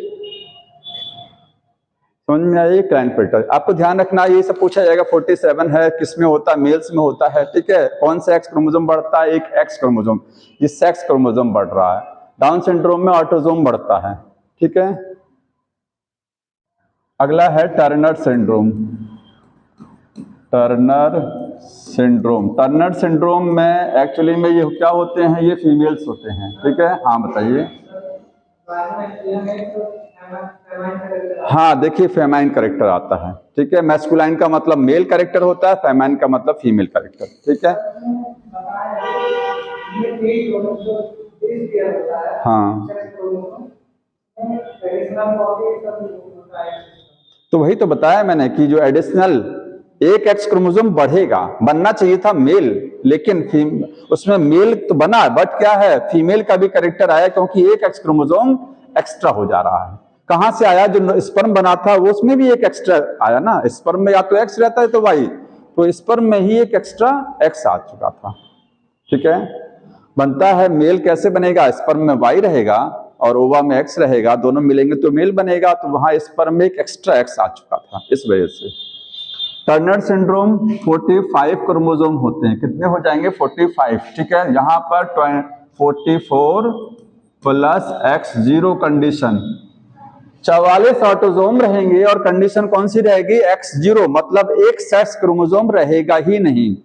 समझ में आई? क्लाइंट फिल्टर आपको ध्यान रखना, ये सब पूछा जाएगा। 47 है, किसमें होता है, मेल्स में होता है। ठीक है, कौन सा एक्स क्रोमोसोम बढ़ता है, एक एक्स क्रोमोसोम, ये सेक्स क्रोमोसोम बढ़ रहा है। डाउन सिंड्रोम में ऑटोसोम बढ़ता है। ठीक है, अगला है टर्नर सिंड्रोम। टर्नर सिंड्रोम में एक्चुअली में ये क्या होते हैं, ये फीमेल्स होते हैं। ठीक है, हाँ बताइए। हाँ देखिए, फेमाइन कैरेक्टर आता है। ठीक है, मैस्कुलाइन का मतलब मेल कैरेक्टर होता है, फेमाइन का मतलब फीमेल कैरेक्टर। ठीक है, हाँ, तो वही तो बताया मैंने कि जो एडिशनल एक एक्स क्रोमोसोम बढ़ेगा, बनना चाहिए था मेल, लेकिन उसमें मेल तो बना, बट क्या है, फीमेल का भी कैरेक्टर आया, क्योंकि एक एक्स क्रोमोसोम एक्स्ट्रा हो जा रहा है। कहां से आया, जो स्पर्म बना था वो उसमें भी एक एक्स्ट्रा आया ना। स्पर्म में या तो एक्स रहता है तो वाई, तो स्पर्म में ही एक एक्स्ट्रा एक्स आ चुका था। ठीक है, बनता है मेल कैसे बनेगा, स्पर्म में वाई रहेगा और ओवा में एक्स रहेगा, दोनों मिलेंगे तो मेल बनेगा, तो वहां स्पर्म में एक एक्स्ट्रा एक्स आ चुका था, इस वजह से। टर्नर सिंड्रोम 45 क्रोमोसोम होते हैं, कितने हो जाएंगे, 45। ठीक है, यहाँ पर 44 plus X, zero condition, 44 autosome रहेंगे और कंडीशन कौन सी रहेगी, एक्स जीरो, मतलब एक सेक्स क्रोमोसोम रहेगा ही नहीं।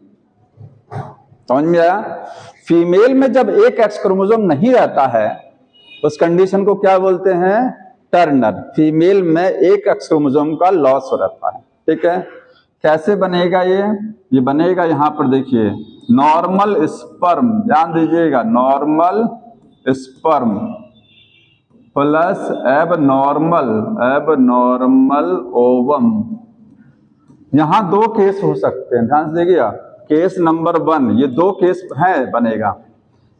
समझ में आया? फीमेल में जब एक एक्स क्रोमोसोम नहीं रहता है, उस कंडीशन को क्या बोलते हैं, टर्नर। फीमेल में एक एक्स क्रोमोसोम का लॉस हो रहता है। ठीक है, कैसे बनेगा ये बनेगा, यहां पर देखिए, नॉर्मल स्पर्म, ध्यान दीजिएगा, normal sperm plus abnormal ovum. यहां दो केस हो सकते हैं, ध्यान से देखिएगा। केस नंबर 1, ये दो केस है, बनेगा,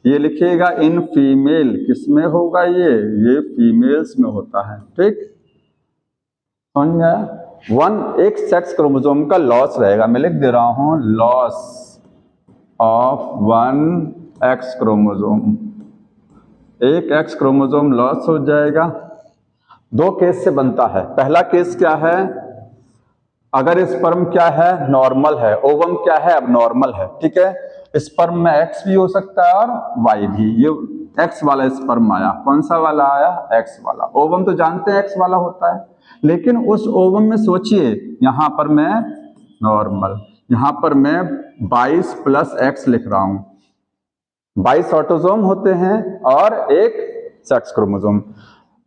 ये लिखिएगा इन फीमेल, किसमें होगा ये फीमेल्स में होता है। ठीक, समझ में आया? 1 एक सेक्स क्रोमोसोम का लॉस रहेगा, मैं लिख दे रहा हूं, लॉस ऑफ 1 एक्स क्रोमोसोम, एक एक्स क्रोमोसोम लॉस हो जाएगा। दो केस से बनता है। पहला केस क्या है, अगर स्पर्म क्या है, नॉर्मल है, ओवम क्या है, अब नॉर्मल है। ठीक है, स्पर्म में एक्स भी हो सकता है और वाई भी। ये एक्स वाला स्पर्म आया, कौन सा वाला आया, एक्स वाला। ओवम तो जानते हैं एक्स वाला होता है, लेकिन उस ओवम में सोचिए, यहां पर मैं नॉर्मल, यहां पर मैं 22 प्लस एक्स लिख रहा हूं। 22 ऑटोसोम होते हैं और एक सेक्स क्रोमोसोम।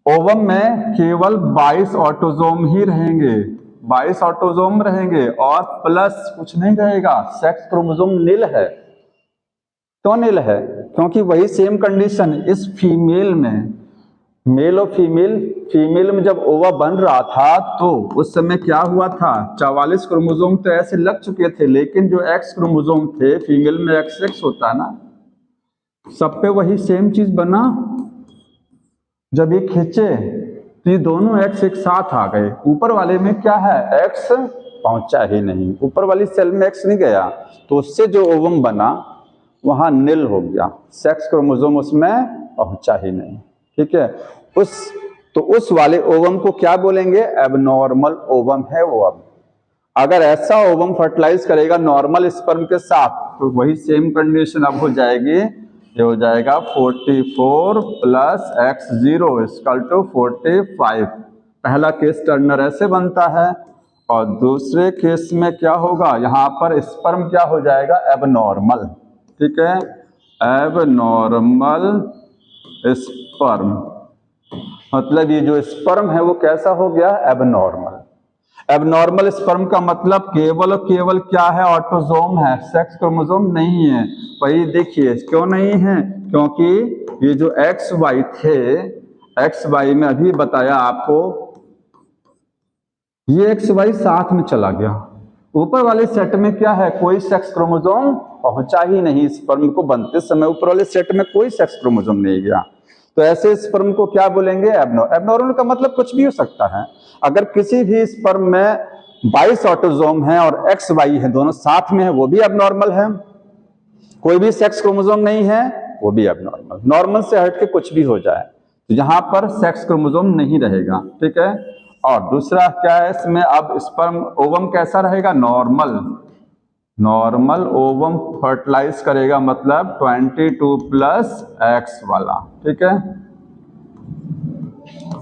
ओवम में केवल 22 ऑटोसोम ही रहेंगे, 22 ऑटोसोम रहेंगे और प्लस कुछ नहीं रहेगा, सेक्स क्रोमोसोम नील है। क्यों नील है, क्योंकि वही सेम कंडीशन इस फीमेल में, मेल और फीमेल में जब ओवा बन रहा था तो उस समय क्या हुआ था, 44 क्रोमोसोम तो ऐसे लग चुके थे, लेकिन जो एक्स क्रोमोसोम थे, फीमेल में एक्स एक्स होता है ना, सब पे वही सेम चीज बना। जब ये खींचे तो ये दोनों एक्स एक साथ आ गए। ऊपर वाले में क्या है, एक्स पहुंचा ही नहीं, ऊपर वाली सेल में एक्स नहीं गया, तो उससे जो ओवम बना वहां नील हो गया, सेक्स क्रोमोसोम उसमें पहुंचा ही नहीं। ठीक है, उस वाले ओवम को क्या बोलेंगे, एबनॉर्मल ओवम है वो। अब अगर ऐसा ओवम फर्टिलाइज करेगा नॉर्मल स्पर्म के साथ, तो वही सेम कंडीशन अब हो जाएगी, ये हो जाएगा 44 plus X zero equal to 45। पहला केस टर्नर ऐसे बनता है, और दूसरे केस में क्या होगा, यहाँ पर स्पर्म क्या हो जाएगा, एबनॉर्मल। ठीक है, एबनॉर्मल स्पर्म, मतलब ये जो स्पर्म है वो कैसा हो गया, एबनॉर्मल। एबनॉर्मल स्पर्म का मतलब केवल और केवल क्या है, ऑटोसोम है, सेक्स क्रोमोसोम नहीं है। वही देखिए क्यों नहीं है, क्योंकि ये जो एक्स वाई थे, एक्स वाई में अभी बताया आपको, ये एक्स वाई साथ में चला गया। ऊपर वाले सेट में क्या है, कोई सेक्स क्रोमोसोम पहुंचा ही नहीं, स्पर्म को बनते समय ऊपर वाले सेट में कोई सेक्स क्रोमोसोम नहीं गया। तो ऐसे स्पर्म को क्या बोलेंगे, एबनॉर्मल का मतलब कुछ भी हो सकता है। अगर किसी भी स्पर्म में 22 ऑटोसोम है और एक्स वाई है, दोनों साथ में है, वो भी एबनॉर्मल है। कोई भी सेक्स क्रोमोसोम नहीं है, वो भी एबनॉर्मल। नॉर्मल से हट के कुछ भी हो जाए तो यहां पर सेक्स क्रोमोसोम नहीं रहेगा, ठीक है। और दूसरा क्या है इसमें, अब स्पर्म ओवम कैसा रहेगा, नॉर्मल। नॉर्मल ओवम फर्टिलाइज करेगा, मतलब 22+X वाला, ठीक है।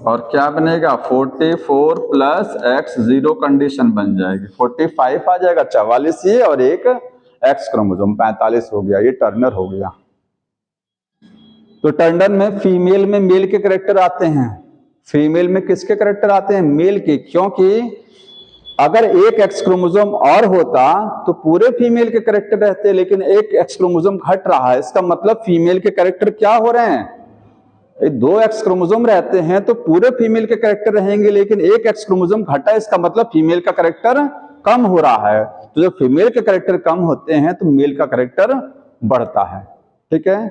और क्या बनेगा, 44+X, 0 कंडीशन बन जाएगी, 45 आ जाएगा, 44 ये और एक एक्स क्रोमोसोम, 45 हो गया, ये टर्नर हो गया। तो टर्नर में फीमेल में मेल के कैरेक्टर आते हैं, फीमेल में किसके कैरेक्टर आते हैं, मेल के, क्योंकि अगर एक एक्स क्रोमोसोम और होता तो पूरे फीमेल के कैरेक्टर रहते, लेकिन एक एक्स क्रोमोसोम घट रहा है, इसका मतलब फीमेल के कैरेक्टर क्या हो रहे हैं, 2 एक्स क्रोमोसोम रहते हैं तो पूरे फीमेल के कैरेक्टर रहेंगे, लेकिन एक एक्स क्रोमोसोम घटा, इसका मतलब फीमेल का कैरेक्टर कम हो रहा है। तो जब फीमेल के कैरेक्टर कम होते हैं तो मेल का कैरेक्टर बढ़ता है, ठीक है,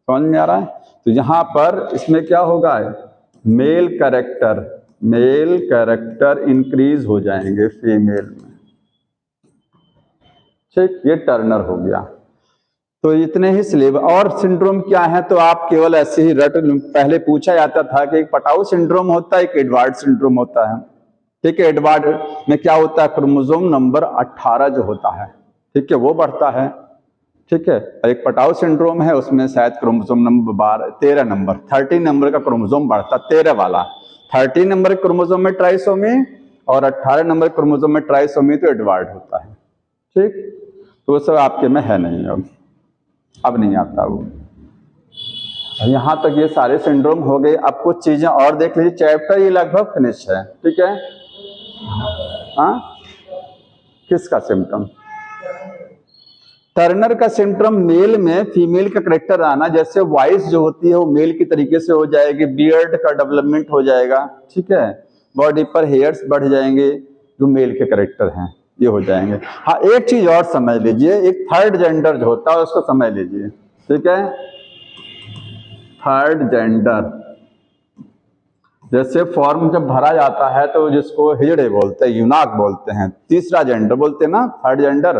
समझ में आ रहा है। तो यहां पर इसमें क्या होगा, मेल कैरेक्टर इंक्रीज हो जाएंगे फीमेल में, ठीक, ये टर्नर हो गया। तो इतने ही सिलेबस। और सिंड्रोम क्या है तो आप केवल ऐसे ही रट, पहले पूछा जाता था कि एक पटाऊ सिंड्रोम होता है, एक एडवार्ड सिंड्रोम होता है, ठीक है। एडवार्ड में क्या होता है, क्रोमोसोम नंबर 18 जो होता है, ठीक है, वो बढ़ता है, ठीक है। एक पटाऊ सिंड्रोम है, उसमें शायद क्रोमोसोम नंबर 13 नंबर 13 नंबर का क्रोमोसोम बढ़ता, 13 वाला 13 नंबर क्रोमोसोम में ट्राइसोमी और 18 नंबर क्रोमोसोम में ट्राइसोमी, तो एडवार्ड होता है, ठीक। तो वो सब आपके में है नहीं, अब नहीं आता वो। यहां तक ये सारे सिंड्रोम हो गए। अब कुछ चीजें और देख लीजिए, चैप्टर ये लगभग फिनिश है, ठीक है। हाँ, किसका सिम्टम, टर्नर का सिम्टम मेल में फीमेल का करेक्टर आना, जैसे वॉइस जो होती है वो मेल की तरीके से हो जाएगी, बियर्ड का डेवलपमेंट हो जाएगा, ठीक है, बॉडी पर हेयर्स बढ़ जाएंगे जो मेल के करेक्टर हैं, ये हो जाएंगे। हाँ, एक चीज और समझ लीजिए, एक थर्ड जेंडर जो होता है उसको समझ लीजिए, ठीक है। थर्ड जेंडर, जैसे फॉर्म जब भरा जाता है तो जिसको हिजड़े बोलते हैं, यूनाक बोलते हैं, तीसरा जेंडर बोलते हैं ना, थर्ड जेंडर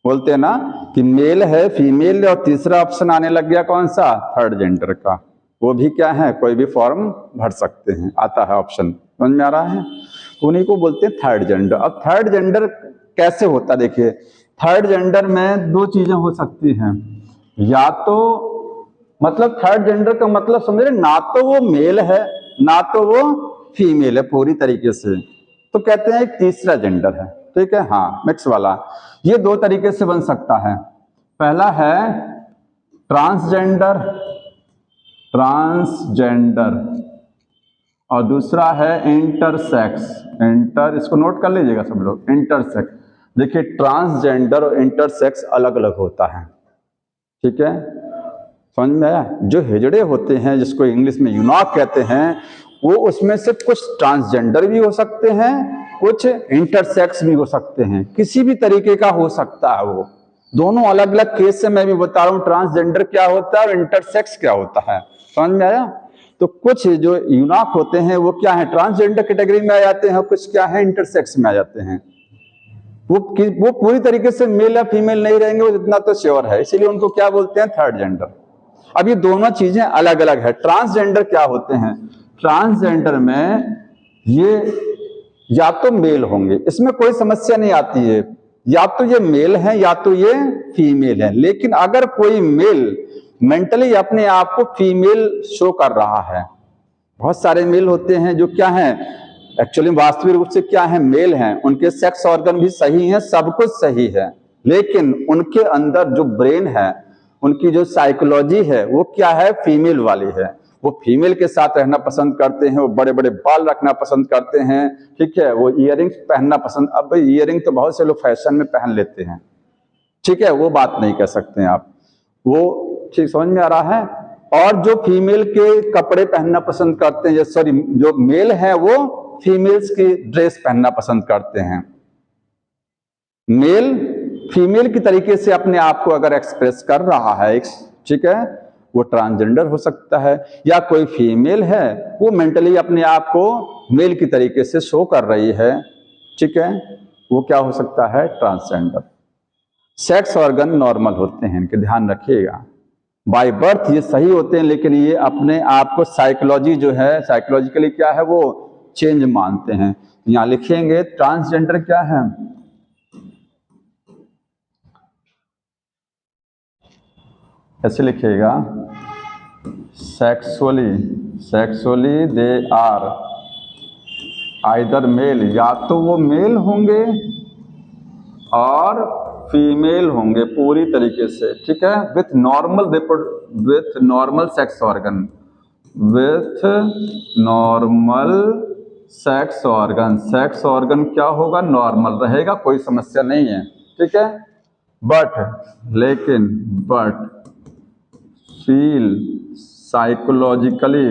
बोलते हैं ना, कि मेल है फीमेल, और तीसरा ऑप्शन आने लग गया कौन सा, थर्ड जेंडर का, वो भी क्या है, कोई भी फॉर्म भर सकते हैं, आता है ऑप्शन, समझ में आ रहा है। तो उन्हीं को बोलते हैं थर्ड जेंडर। अब थर्ड जेंडर कैसे होता, देखिए, थर्ड जेंडर में 2 चीजें हो सकती हैं, या तो मतलब थर्ड जेंडर का मतलब समझ रहे, ना तो वो मेल है ना तो वो फीमेल है पूरी तरीके से, तो कहते हैं एक तीसरा जेंडर है, ठीक है, हाँ, मिक्स वाला। ये 2 तरीके से बन सकता है, पहला है ट्रांसजेंडर और दूसरा है इंटरसेक्स, इसको नोट कर लीजिएगा सब लोग, इंटरसेक्स। देखिए, ट्रांसजेंडर और इंटरसेक्स अलग अलग होता है, ठीक है, समझ में आया। जो हिजड़े होते हैं, जिसको इंग्लिश में यूनाक कहते हैं, वो उसमें से कुछ ट्रांसजेंडर भी हो सकते हैं, कुछ इंटरसेक्स भी हो सकते हैं, किसी भी तरीके का हो सकता है वो, दोनों अलग अलग केस से मैं भी बता रहा हूं ट्रांसजेंडर क्या होता है और इंटरसेक्स क्या होता है, समझ में आया। तो कुछ जो यूनाक होते हैं वो क्या है, ट्रांसजेंडर कैटेगरी में आ जाते हैं, कुछ क्या है, इंटरसेक्स में आ जाते हैं। वो पूरी तरीके से मेल या फीमेल नहीं रहेंगे, वो इतना तो श्योर है, इसीलिए उनको क्या बोलते हैं, थर्ड जेंडर। अब ये दोनों चीजें अलग अलग है। ट्रांसजेंडर क्या होते हैं, ट्रांसजेंडर में ये या तो मेल होंगे, इसमें कोई समस्या नहीं आती है, या तो ये मेल है या तो ये फीमेल है, लेकिन अगर कोई मेल मेंटली अपने आप को फीमेल शो कर रहा है, बहुत सारे मेल होते हैं जो क्या है, एक्चुअली वास्तविक रूप से क्या है, मेल हैं, उनके सेक्स ऑर्गन भी सही हैं, सब कुछ सही है, लेकिन उनके अंदर जो ब्रेन है, उनकी जो साइकोलॉजी है, वो क्या है, फीमेल वाली है। वो फीमेल के साथ रहना पसंद करते हैं, वो बड़े बड़े बाल रखना पसंद करते हैं, ठीक है, वो ईयरिंग्स पहनना पसंद, अब ईयरिंग तो बहुत से लोग फैशन में पहन लेते हैं, ठीक है, वो बात नहीं कह सकते हैं आप, वो ठीक समझ में आ रहा है। और जो फीमेल के कपड़े पहनना पसंद करते हैं, सॉरी जो मेल है वो फीमेल्स की ड्रेस पहनना पसंद करते हैं। मेल फीमेल की तरीके से अपने आप को अगर एक्सप्रेस कर रहा है, ठीक है, वो ट्रांसजेंडर हो सकता है, या कोई फीमेल है वो मेंटली अपने आप को मेल की तरीके से शो कर रही है, ठीक है, वो क्या हो सकता है, ट्रांसजेंडर। सेक्स ऑर्गन नॉर्मल होते हैं, इनके ध्यान रखिएगा, बाय बर्थ ये सही होते हैं, लेकिन ये अपने आप को साइकोलॉजी जो है, साइकोलॉजिकली क्या है, वो चेंज मानते हैं। यहां लिखेंगे ट्रांसजेंडर क्या है, ऐसे लिखिएगा, sexually they are either male, या तो वो मेल होंगे और फीमेल होंगे पूरी तरीके से, ठीक है, with normal sex organ, with normal sex organ क्या होगा, नॉर्मल रहेगा, कोई समस्या नहीं है, ठीक है, लेकिन फील साइकोलॉजिकली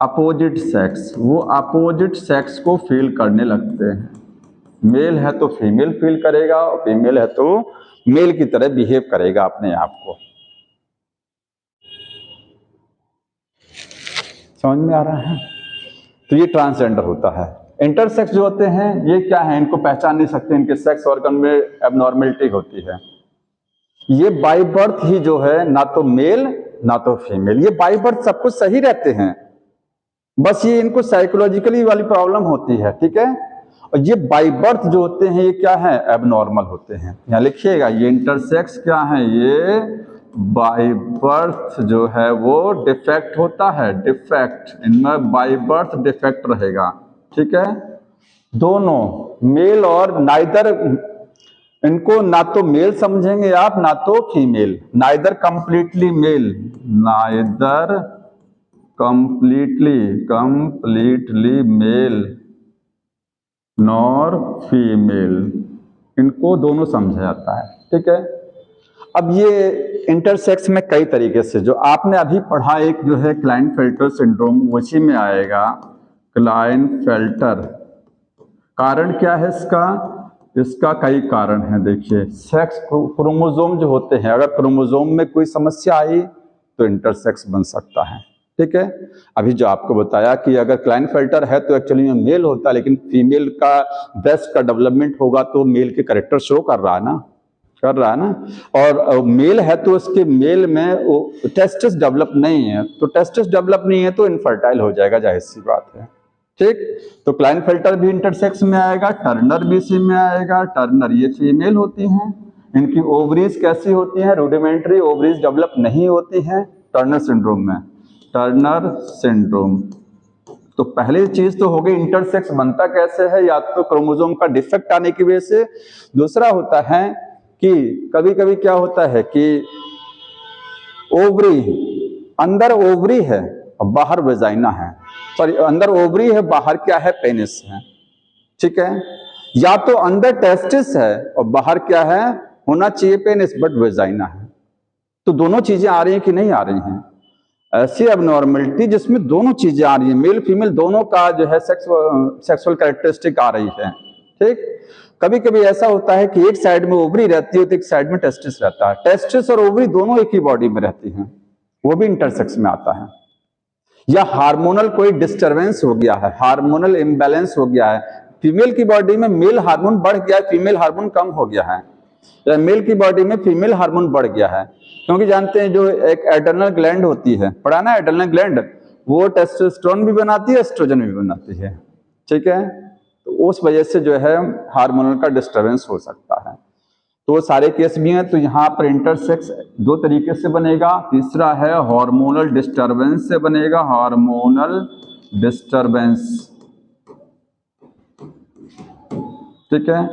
अपोजिट सेक्स, वो अपोजिट सेक्स को फील करने लगते हैं, मेल है तो फीमेल फील करेगा और फीमेल है तो मेल की तरह बिहेव करेगा अपने आप को। समझ में आ रहा है? तो ये ट्रांसजेंडर होता है। इंटरसेक्स जो होते हैं ये क्या है, इनको पहचान नहीं सकते, इनके सेक्स ऑर्गन में एबनॉर्मेलिटी होती है। ये बाय बर्थ ही जो है ना तो मेल ना तो फीमेल, ये बाय बर्थ सब कुछ सही रहते हैं, बस ये इनको साइकोलॉजिकली वाली प्रॉब्लम होती है, ठीक है। और ये बाय बर्थ जो होते हैं ये क्या है, एबनॉर्मल होते हैं। यहां लिखिएगा ये इंटरसेक्स क्या है, ये बाय बर्थ जो है वो डिफेक्ट होता है, डिफेक्ट, इनमें बाय बर्थ डिफेक्ट रहेगा, ठीक है। दोनों मेल और नाइदर, इनको ना तो मेल समझेंगे आप ना तो female, neither completely male, neither completely male nor female, इनको दोनों समझा जाता है, ठीक है। अब ये इंटरसेक्स में कई तरीके से, जो आपने अभी पढ़ा एक जो है क्लाइनफेल्टर सिंड्रोम, उसी में आएगा क्लाइनफेल्टर। कारण क्या है इसका कई कारण है। देखिए सेक्स क्रोमोसोम जो होते हैं, अगर क्रोमोसोम में कोई समस्या आई तो इंटरसेक्स बन सकता है, ठीक है। अभी जो आपको बताया कि अगर क्लाइनफेल्टर है तो एक्चुअली में मेल होता है, लेकिन फीमेल का ब्रेस्ट का डेवलपमेंट होगा तो मेल के कैरेक्टर शो कर रहा है ना, और मेल है तो उसके मेल में वो टेस्टिस डेवलप नहीं है, तो टेस्टिस डेवलप नहीं है तो इनफर्टाइल हो जाएगा, जाहिर सी बात है, ठीक। तो क्लाइनफेल्टर भी इंटरसेक्स में आएगा, टर्नर भी इसी में आएगा। टर्नर ये फीमेल होती हैं, इनकी ओवरीज कैसी होती हैं, रूडिमेंट्री ओवरीज डेवलप नहीं होती हैं टर्नर सिंड्रोम में, टर्नर सिंड्रोम। तो पहली चीज तो हो गई इंटरसेक्स बनता कैसे है, या तो क्रोमोसोम का डिफेक्ट आने की वजह से। दूसरा होता है कि कभी कभी क्या होता है कि ओवरी, अंदर ओवरी है और बाहर वेजाइना है, सॉरी अंदर ओवरी है बाहर क्या है, पेनिस है, ठीक है। या तो अंदर टेस्टिस है और बाहर क्या है, होना चाहिए पेनिस बट वेजाइना है। तो दोनों चीजें आ रही हैं कि नहीं आ रही हैं, ऐसी एबनॉर्मलिटी जिसमें दोनों चीजें आ रही हैं, मेल फीमेल दोनों का जो है सेक्सुअल कैरेक्टरिस्टिक आ रही है, ठीक। कभी कभी ऐसा होता है कि एक साइड में ओवरी रहती है तो एक साइड में टेस्टिस रहता है, टेस्टिस और ओवरी दोनों एक ही बॉडी में रहती हैं, वो भी इंटरसेक्स में आता है। या हार्मोनल कोई डिस्टरबेंस हो गया है, हार्मोनल इम्बैलेंस हो गया है, फीमेल की बॉडी में मेल हार्मोन बढ़ गया है, फीमेल हार्मोन कम हो गया है, या मेल की बॉडी में फीमेल हार्मोन बढ़ गया है। क्योंकि जानते हैं जो एक एड्रेनल ग्लैंड होती है, पढ़ा ना एड्रेनल ग्लैंड, वो टेस्टोस्टेरोन भी बनाती है, एस्ट्रोजन भी बनाती है, ठीक है। तो उस वजह से जो है हार्मोनल का डिस्टरबेंस हो सकता है। तो सारे केस भी हैं। तो यहाँ पर इंटरसेक्स दो तरीके से बनेगा। तीसरा है हार्मोनल डिस्टरबेंस से बनेगा, हार्मोनल डिस्टरबेंस, ठीक है।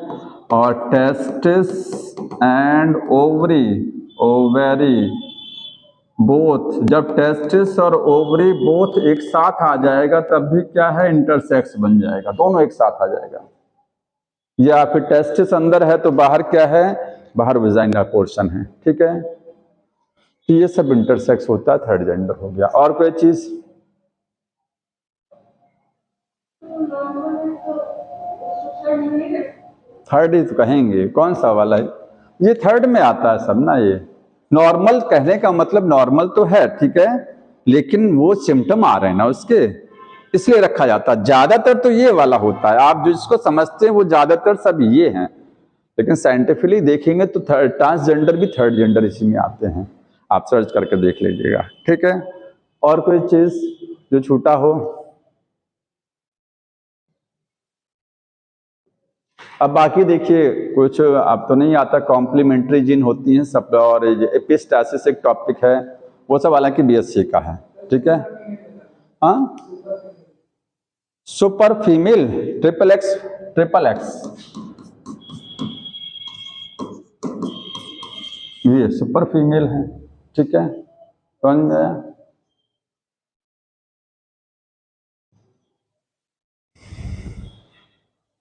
और testis and ovary ovary both, जब टेस्टिस और ओवरी बोथ एक साथ आ जाएगा तब भी क्या है, इंटरसेक्स बन जाएगा, दोनों एक साथ आ जाएगा। या फिर टेस्टिस अंदर है तो बाहर क्या है, बाहर वजाइना पोर्शन है, ठीक है। तो ये सब इंटरसेक्स होता है, थर्ड जेंडर हो गया। और कोई चीज? थर्ड ही तो कहेंगे, कौन सा वाला है ये, थर्ड में आता है सब ना। ये नॉर्मल कहने का मतलब नॉर्मल तो है, ठीक है, लेकिन वो सिम्टम आ रहे हैं ना उसके, इसलिए रखा जाता है। ज्यादातर तो ये वाला होता है, आप जिसको समझते हैं वो ज्यादातर सब ये हैं, लेकिन साइंटिफिकली देखेंगे तो ट्रांसजेंडर भी थर्ड जेंडर इसी में आते हैं। आप सर्च करके देख लीजिएगा, ठीक है। और कोई चीज जो छूटा हो? अब बाकी देखिए, कुछ आप तो नहीं आता, कॉम्प्लीमेंट्री जीन होती हैं सब, और एपिस्टासिस एक टॉपिक है, वो सब हालांकि बीएससी का है, ठीक है। हाँ, super female, triple x, triple x, ये सुपर फीमेल है, ठीक है, समझ में आया?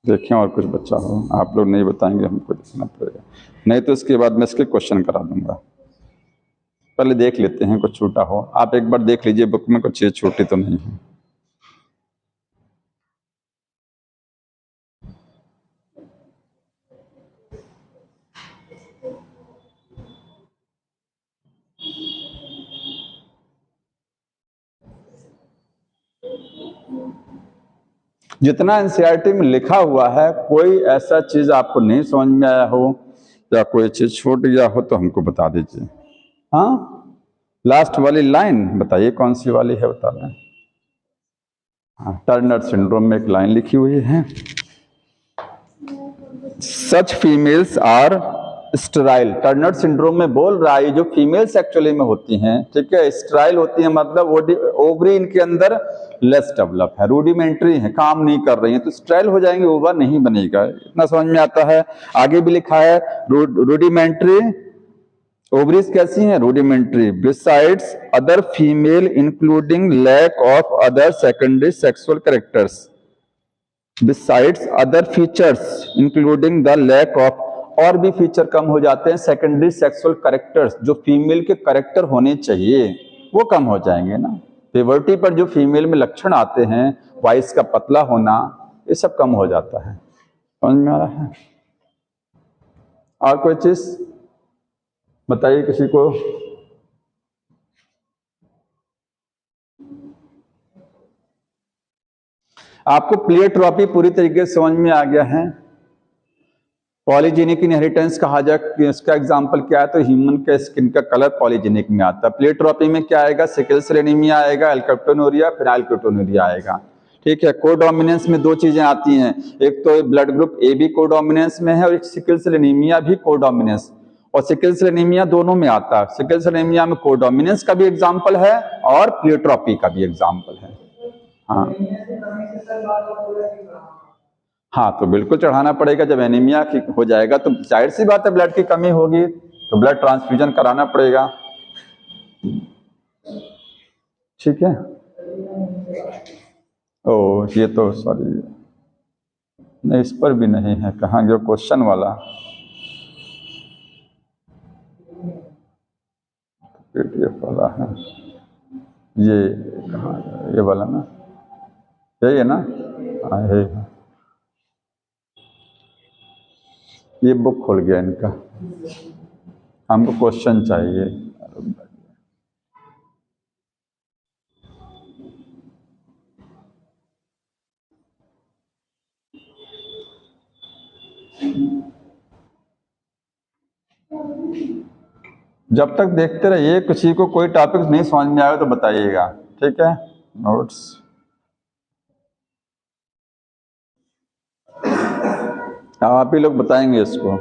देखें और कुछ बच्चा हो, आप लोग नहीं बताएंगे, हमको देखना पड़ेगा, नहीं तो इसके बाद मैं इसके क्वेश्चन करा दूंगा। पहले देख लेते हैं कुछ छूटा हो, आप एक बार देख लीजिए बुक में कुछ चीज छूटी तो नहीं है। जितना एनसीईआरटी में लिखा हुआ है, कोई ऐसा चीज आपको नहीं समझ में आया हो या कोई चीज छूट गया हो तो हमको बता दीजिए। हाँ, लास्ट वाली लाइन बताइए कौन सी वाली है, बता दें। हाँ, टर्नर सिंड्रोम में एक लाइन लिखी हुई है, such females are sterile. Turner syndrome में बोल रहा है जो फीमेल्स एक्चुअली में होती हैं, ठीक है, स्टेराइल होती है, मतलब ओवरी इनके अंदर लेस डेवलप है, रूडिमेंट्री है, काम नहीं कर रही है, तो स्टेराइल हो जाएंगे, ओवर नहीं बनेगा। इतना समझ में आता है? आगे भी लिखा है रूडिमेंट्री ओवरीज कैसी हैं, rudimentary, besides other female including lack of other secondary sexual characters, besides other features including the lack of, और भी फीचर कम हो जाते हैं, सेकेंडरी सेक्सुअल कैरेक्टर्स, जो फीमेल के कैरेक्टर होने चाहिए वो कम हो जाएंगे ना। प्यूबर्टी पर जो फीमेल में लक्षण आते हैं, वॉइस का पतला होना, ये सब कम हो जाता है। समझ में आ रहा है? और कोई चीज बताइए किसी को। आपको प्लेयोट्रॉपी पूरी तरीके से समझ में आ गया है। पॉलीजेनिक इनहेरिटेंस कहा जाए, इसका एग्जांपल क्या है, तो ह्यूमन के स्किन का कलर पॉलीजेनिक में आता है। प्लेयोट्रॉपी में क्या आएगा, सिकल सेल एनीमिया आएगा, एल्काप्टोनूरिया, फिनाइलकीटोनूरिया आएगा, ठीक है। कोडोमिनेंस में दो चीजें आती हैं, एक तो ब्लड ग्रुप ए भी कोडोमिनेंस में है, और एक सिकल सेल एनीमिया भी कोडोमिनेंस, और सिकल सेल एनीमिया दोनों में आता है। सिकल सेल एनीमिया में कोडोमिनेंस का भी एग्जाम्पल है और प्लेयोट्रॉपी का भी एग्जाम्पल है। हाँ हाँ, तो बिल्कुल चढ़ाना पड़ेगा। जब एनीमिया की हो जाएगा तो जाहिर सी बात है ब्लड की कमी होगी, तो ब्लड ट्रांसफ्यूजन कराना पड़ेगा, ठीक है। ओ ये तो सॉरी, नहीं इस पर भी नहीं है, कहाँ गया क्वेश्चन वाला, पीडीएफ वाला है ये, कहाँ ये वाला ना, यही है ना, हाँ यही है। ये बुक खुल गया इनका, हमको क्वेश्चन चाहिए। जब तक देखते रहिए, किसी को कोई टॉपिक नहीं समझ में आएगा तो बताइएगा, ठीक है। नोट्स आप ही लोग बताएंगे इसको।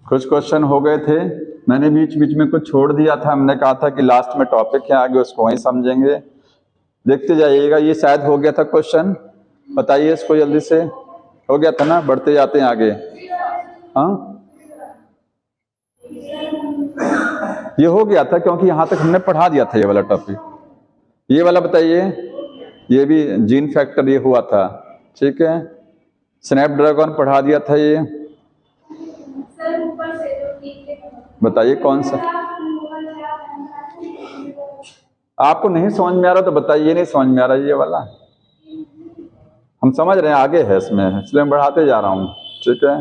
कुछ क्वेश्चन हो गए थे, मैंने बीच बीच में कुछ छोड़ दिया था, हमने कहा था कि लास्ट में टॉपिक है, आगे उसको वहीं समझेंगे। देखते जाइएगा। ये शायद हो गया था क्वेश्चन, बताइए इसको जल्दी से। हो गया था ना, बढ़ते जाते हैं आगे। हाँ ये हो गया था क्योंकि यहाँ तक हमने पढ़ा दिया था ये वाला टॉपिक। ये वाला बताइए, ये भी जीन फैक्टर ये हुआ था, ठीक है। स्नैपड्रैगन पढ़ा दिया था ये। बताइए कौन सा आपको नहीं समझ में आ रहा, तो बताइए नहीं समझ में आ रहा ये वाला। हम समझ रहे हैं आगे है इसमें, इसलिए मैं बढ़ाते जा रहा हूँ, ठीक है।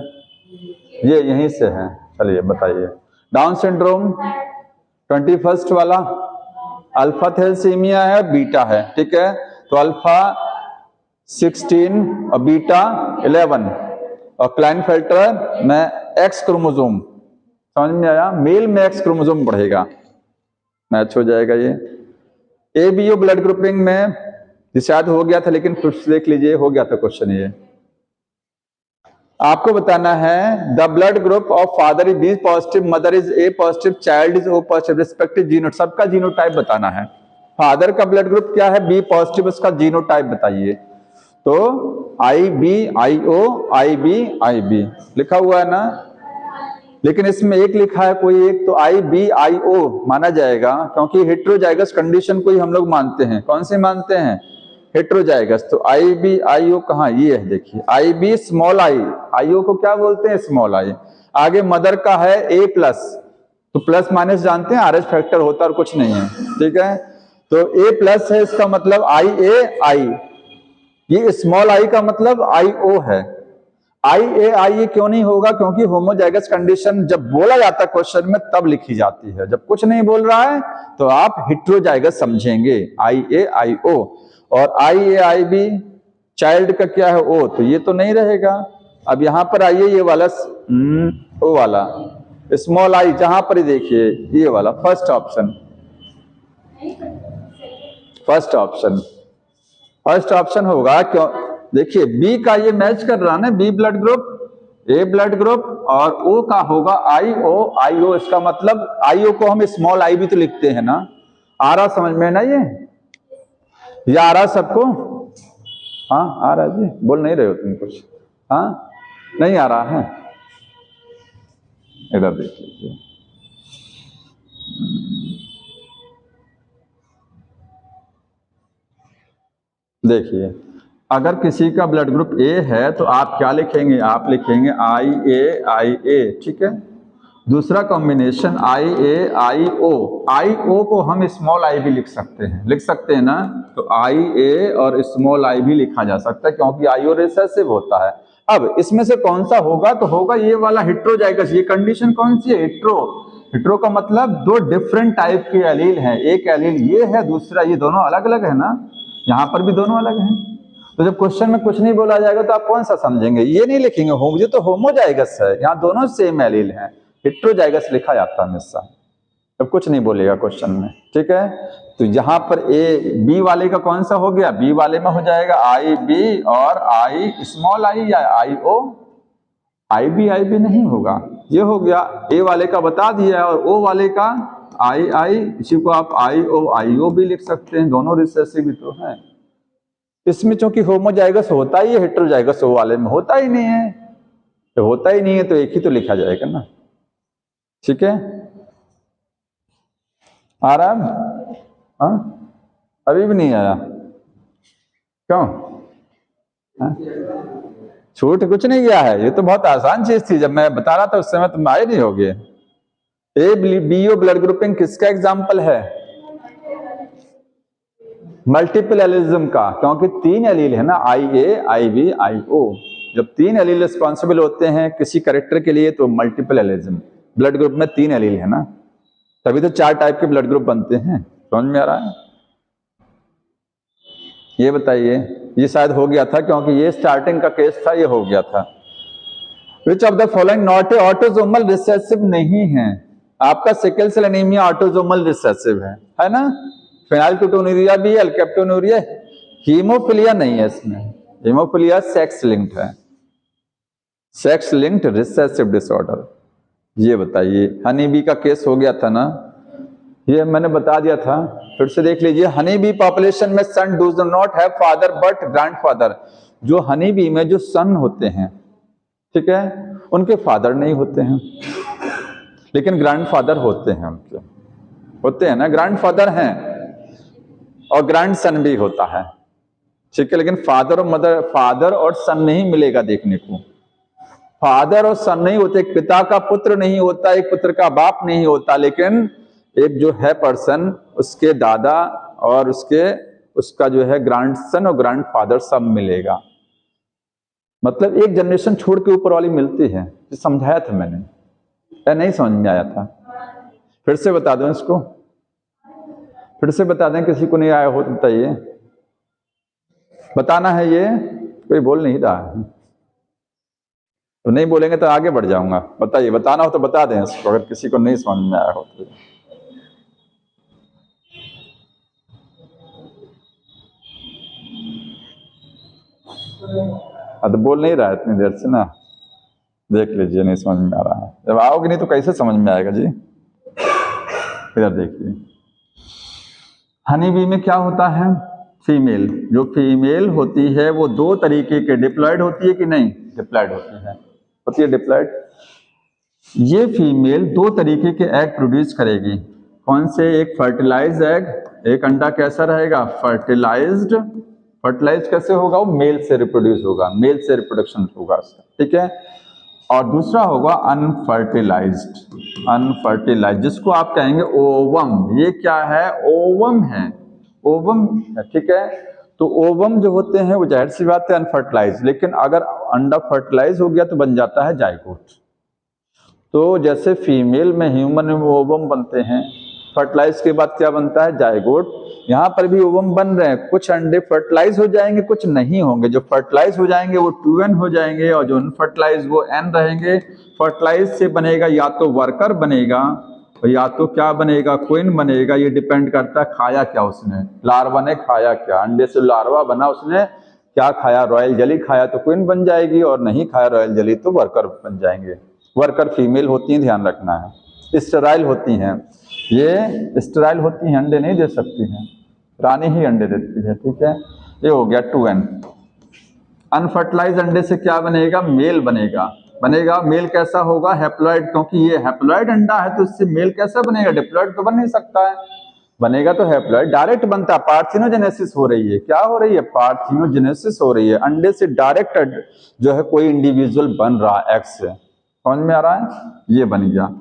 ये यहीं से है, चलिए बताइए। डाउन सिंड्रोम 21 वाला, अल्फा थैलेसीमिया है, बीटा है, ठीक है। तो अल्फा 16 और बीटा 11 और क्लाइनफेल्टर में एक्स क्रोमोसोम, समझ में आया। मेल में एक्स क्रोमोसोम बढ़ेगा, मैच हो जाएगा ये। एबीओ ब्लड ग्रुपिंग में शायद हो गया था, लेकिन फिर देख लीजिए हो गया था क्वेश्चन। ये आपको बताना है the blood group of father is B positive, mother is A positive, child is O positive, respective genotype, सबका जीनोटाइप बताना है। फादर का ब्लड ग्रुप क्या है, बी पॉजिटिव, उसका जीनोटाइप बताइए। तो IB लिखा हुआ है ना, लेकिन इसमें एक लिखा है कोई एक, तो IBIO माना जाएगा, क्योंकि हेट्रोजाइगस कंडीशन को ही हम लोग मानते हैं। कौन से मानते हैं, हेट्रोजाइगस। तो IBIO कहाँ, ये है देखिए, IB स्मॉल आई, IO को क्या बोलते हैं, स्मॉल आई। आगे मदर का है A प्लस, तो प्लस माइनस जानते हैं, RH फैक्टर होता है और कुछ नहीं है, ठीक है। तो A प्लस है, इसका मतलब IAI, ये स्मॉल आई का मतलब IO है। IAI क्यों नहीं होगा, क्योंकि होमोजाइगस कंडीशन जब बोला जाता है क्वेश्चन में तब लिखी जाती है, जब कुछ नहीं बोल रहा है तो आप हेट्रोजाइगस समझेंगे, IAIO। और IAIB चाइल्ड का क्या है, O, तो ये तो नहीं रहेगा। अब यहां पर आइए, ये वाला O वाला स्मॉल आई, जहां पर देखिए ये वाला फर्स्ट ऑप्शन, फर्स्ट ऑप्शन होगा। क्यों, देखिए बी का ये मैच कर रहा ना, बी ब्लड ग्रुप, ए ब्लड ग्रुप, और ओ का होगा IO, इसका मतलब IO को हम स्मॉल आई भी तो लिखते हैं ना। आ रहा समझ में ना ये आ रहा सबको? हाँ आ रहा जी, बोल नहीं रहे हो तुम कुछ? हाँ नहीं आ रहा है, इधर देख लीजिए। देखिए अगर किसी का ब्लड ग्रुप A है तो आप क्या लिखेंगे, आप लिखेंगे IAIA, ठीक है। दूसरा कॉम्बिनेशन IAIO, IO को हम स्मॉल आई भी लिख सकते हैं, ना। तो IA और स्मॉल आई भी लिखा जा सकता है, क्योंकि IO रिसेसिव होता है। अब इसमें से कौन सा होगा, तो होगा ये वाला हेट्रोजाइगस। ये कंडीशन कौन सी है, हेट्रो का मतलब दो डिफरेंट टाइप के एलील हैं, एक एलील ये है, दूसरा ये, दोनों अलग अलग है ना, यहाँ पर भी दोनों अलग हैं। तो जब क्वेश्चन में कुछ नहीं बोला जाएगा तो आप कौन सा समझेंगे, ये नहीं लिखेंगे होम, ये तो होमोजाइगस है, यहाँ दोनों सेम एलील हैं, हेट्रोजाइगस लिखा जाता है हमेशा, तब कुछ नहीं बोलेगा क्वेश्चन में, ठीक है। तो यहाँ पर बी वाले का कौन सा हो गया, बी वाले में हो जाएगा IB और I स्मॉल आई या IO, IB नहीं होगा, ये हो गया। ए वाले का बता दिया, और O वाले का II, इसी को आप IO भी लिख सकते हैं, दोनों रिसेसिव भी तो है। इसमें चूंकि होमोजाइगस होता ही है, हेट्रोजाइगस O वाले में होता ही नहीं है, तो होता ही नहीं है तो एक ही तो लिखा जाएगा ना, ठीक है। आ रहा है? हाँ अभी भी नहीं आया, क्यों? छूट कुछ नहीं गया है, ये तो बहुत आसान चीज थी, जब मैं बता रहा था उस समय तुम आए नहीं होगे। ABO ब्लड ग्रुपिंग किसका एग्जाम्पल है, मल्टीपल एलिज्म का, क्योंकि 3 एलील है ना, IA IB IO। जब 3 एलील रिस्पॉन्सिबल होते हैं किसी कैरेक्टर के लिए तो मल्टीपल एलिज्म, ब्लड ग्रुप में 3 एलील है ना, तभी तो 4 टाइप के ब्लड ग्रुप बनते हैं। समझ में आ रहा है? ये बताइए, ये शायद हो गया था क्योंकि ये स्टार्टिंग का केस था, ये हो गया था। Which of the following not a autosomal recessive नहीं है, आपका sickle cell anaemia autosomal recessive है ना। फेनिलकेटोनुरिया भी है, अल्केप्टोनुरिया, हीमोफिलिया नहीं है इसमें, हीमोफिलिया सेक्स लिंक्ड है, सेक्स लिंक्ड रिसेसिव डिसऑर्डर, ये बताइए, हनी बी का केस हो गया था ना, ये मैंने बता दिया था, फिर से देख लीजिए। हनी बी पॉपुलेशन में son do not have father but grandfather. जो हनी बी में जो सन होते हैं, ठीक है, उनके फादर नहीं होते हैं, लेकिन ग्रैंडफादर होते हैं, उनके होते हैं ना, ग्रैंडफादर हैं और ग्रैंड सन भी होता है, ठीक है, लेकिन फादर और मदर, फादर और सन नहीं मिलेगा देखने को। फादर और सन नहीं होते, एक पिता का पुत्र नहीं होता, एक पुत्र का बाप नहीं होता, लेकिन एक जो है पर्सन, उसके दादा और उसका जो है ग्रैंड सन और ग्रैंड फादर सब मिलेगा। मतलब एक जनरेशन छोड़ के ऊपर वाली मिलती है, जो समझाया था मैंने, या नहीं समझ में आया था? फिर से बता दो इसको, फिर से बता दें, किसी को नहीं आया हो तो बताइए। बताना है, ये कोई बोल नहीं रहा है, तो नहीं बोलेंगे तो आगे बढ़ जाऊंगा। बताइए, बताना हो तो बता दें इसको, अगर किसी को नहीं समझ में आया हो तो। तो बोल नहीं रहा है इतनी देर से ना, देख लीजिए, नहीं समझ में आ रहा है। जब आओगे नहीं तो कैसे समझ में आएगा जी? इधर देखिए, हनी बी में क्या होता है, फीमेल, जो फीमेल होती है वो दो तरीके के, डिप्लॉयड होती है कि नहीं? डिप्लॉयड होती है डिप्लॉयड। ये फीमेल दो तरीके के एग प्रोड्यूस करेगी। कौन से? एक फर्टिलाइज एग, एक अंडा कैसा रहेगा? फर्टिलाइज्ड। फर्टिलाइज कैसे होगा? वो मेल से रिप्रोड्यूस होगा, मेल से रिप्रोडक्शन होगा उसका, ठीक है। और दूसरा होगा अनफर्टिलाइज्ड, अनफर्टिलाइज्ड जिसको आप कहेंगे ओवम। ये क्या है? ओवम है, ओवम, ठीक है। तो ओवम जो होते हैं वो जाहिर सी बात है अनफर्टिलाइज, लेकिन अगर अंडा फर्टिलाइज हो गया तो बन जाता है जायगोट। तो जैसे फीमेल में, ह्यूमन में ओवम बनते हैं, फर्टिलाइज के बाद क्या बनता है? जायगोट। यहाँ पर भी ओवम बन रहे हैं, कुछ अंडे फर्टिलाइज हो जाएंगे, कुछ नहीं होंगे। जो फर्टिलाइज हो जाएंगे वो 2n हो जाएंगे, और जो अनफर्टिलाइज वो n रहेंगे। फर्टिलाइज से बनेगा या तो वर्कर बनेगा, या तो क्या बनेगा? क्वीन बनेगा। ये डिपेंड करता है खाया क्या उसने, लार्वा ने खाया क्या। अंडे से लार्वा बना, उसने क्या खाया? रॉयल जेली खाया तो क्वीन बन जाएगी, और नहीं खाया रॉयल जेली तो वर्कर बन जाएंगे। वर्कर फीमेल होती हैं, ध्यान रखना है। स्टेराइल होती हैं, ये स्टेराइल होती हैं, अंडे नहीं दे सकती हैं, रानी ही अंडे देती है, ठीक है। ये हो गया 2n। अनफर्टिलाइज अंडे से क्या बनेगा? मेल बनेगा। बनेगा मेल कैसा होगा? हैप्लॉइड, क्योंकि ये हैप्लॉइड अंडा है तो इससे मेल कैसा बनेगा? डिप्लॉइड तो बन नहीं सकता है, बनेगा तो हैप्लॉइड डायरेक्ट बनता है। पार्थिनोजेनेसिस हो रही है, क्या हो रही है? पार्थिनोजेनेसिस हो रही है, अंडे से डायरेक्ट जो है कोई इंडिविजुअल बन रहा है एक्स से। समझ में आ रहा है? ये बन गया।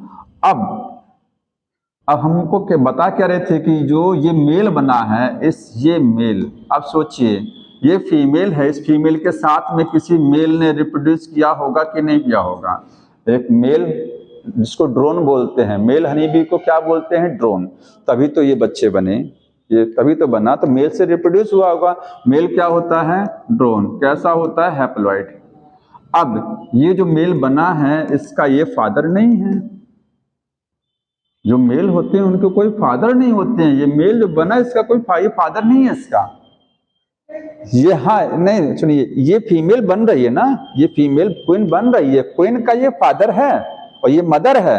अब हमको क्या बता क्या रहे थे कि जो ये मेल बना है, ये मेल, अब सोचिए ये फीमेल है, इस फीमेल के साथ में किसी मेल ने रिप्रोड्यूस किया होगा कि नहीं किया होगा? एक मेल जिसको ड्रोन बोलते हैं, मेल हनी बी को क्या बोलते हैं? ड्रोन। तभी तो ये बच्चे बने, ये तभी तो बना, तो मेल से रिप्रोड्यूस हुआ होगा। मेल क्या होता है? ड्रोन। कैसा होता है? हैप्लॉइड। अब ये जो मेल बना है, इसका ये फादर नहीं है। जो मेल होते हैं उनके कोई फादर नहीं होते हैं। ये मेल जो बना, इसका कोई फादर नहीं है इसका। ये, हाँ नहीं सुनिए, ये फीमेल बन रही है ना, ये फीमेल क्वीन बन रही है, क्वीन का ये फादर है और ये मदर है,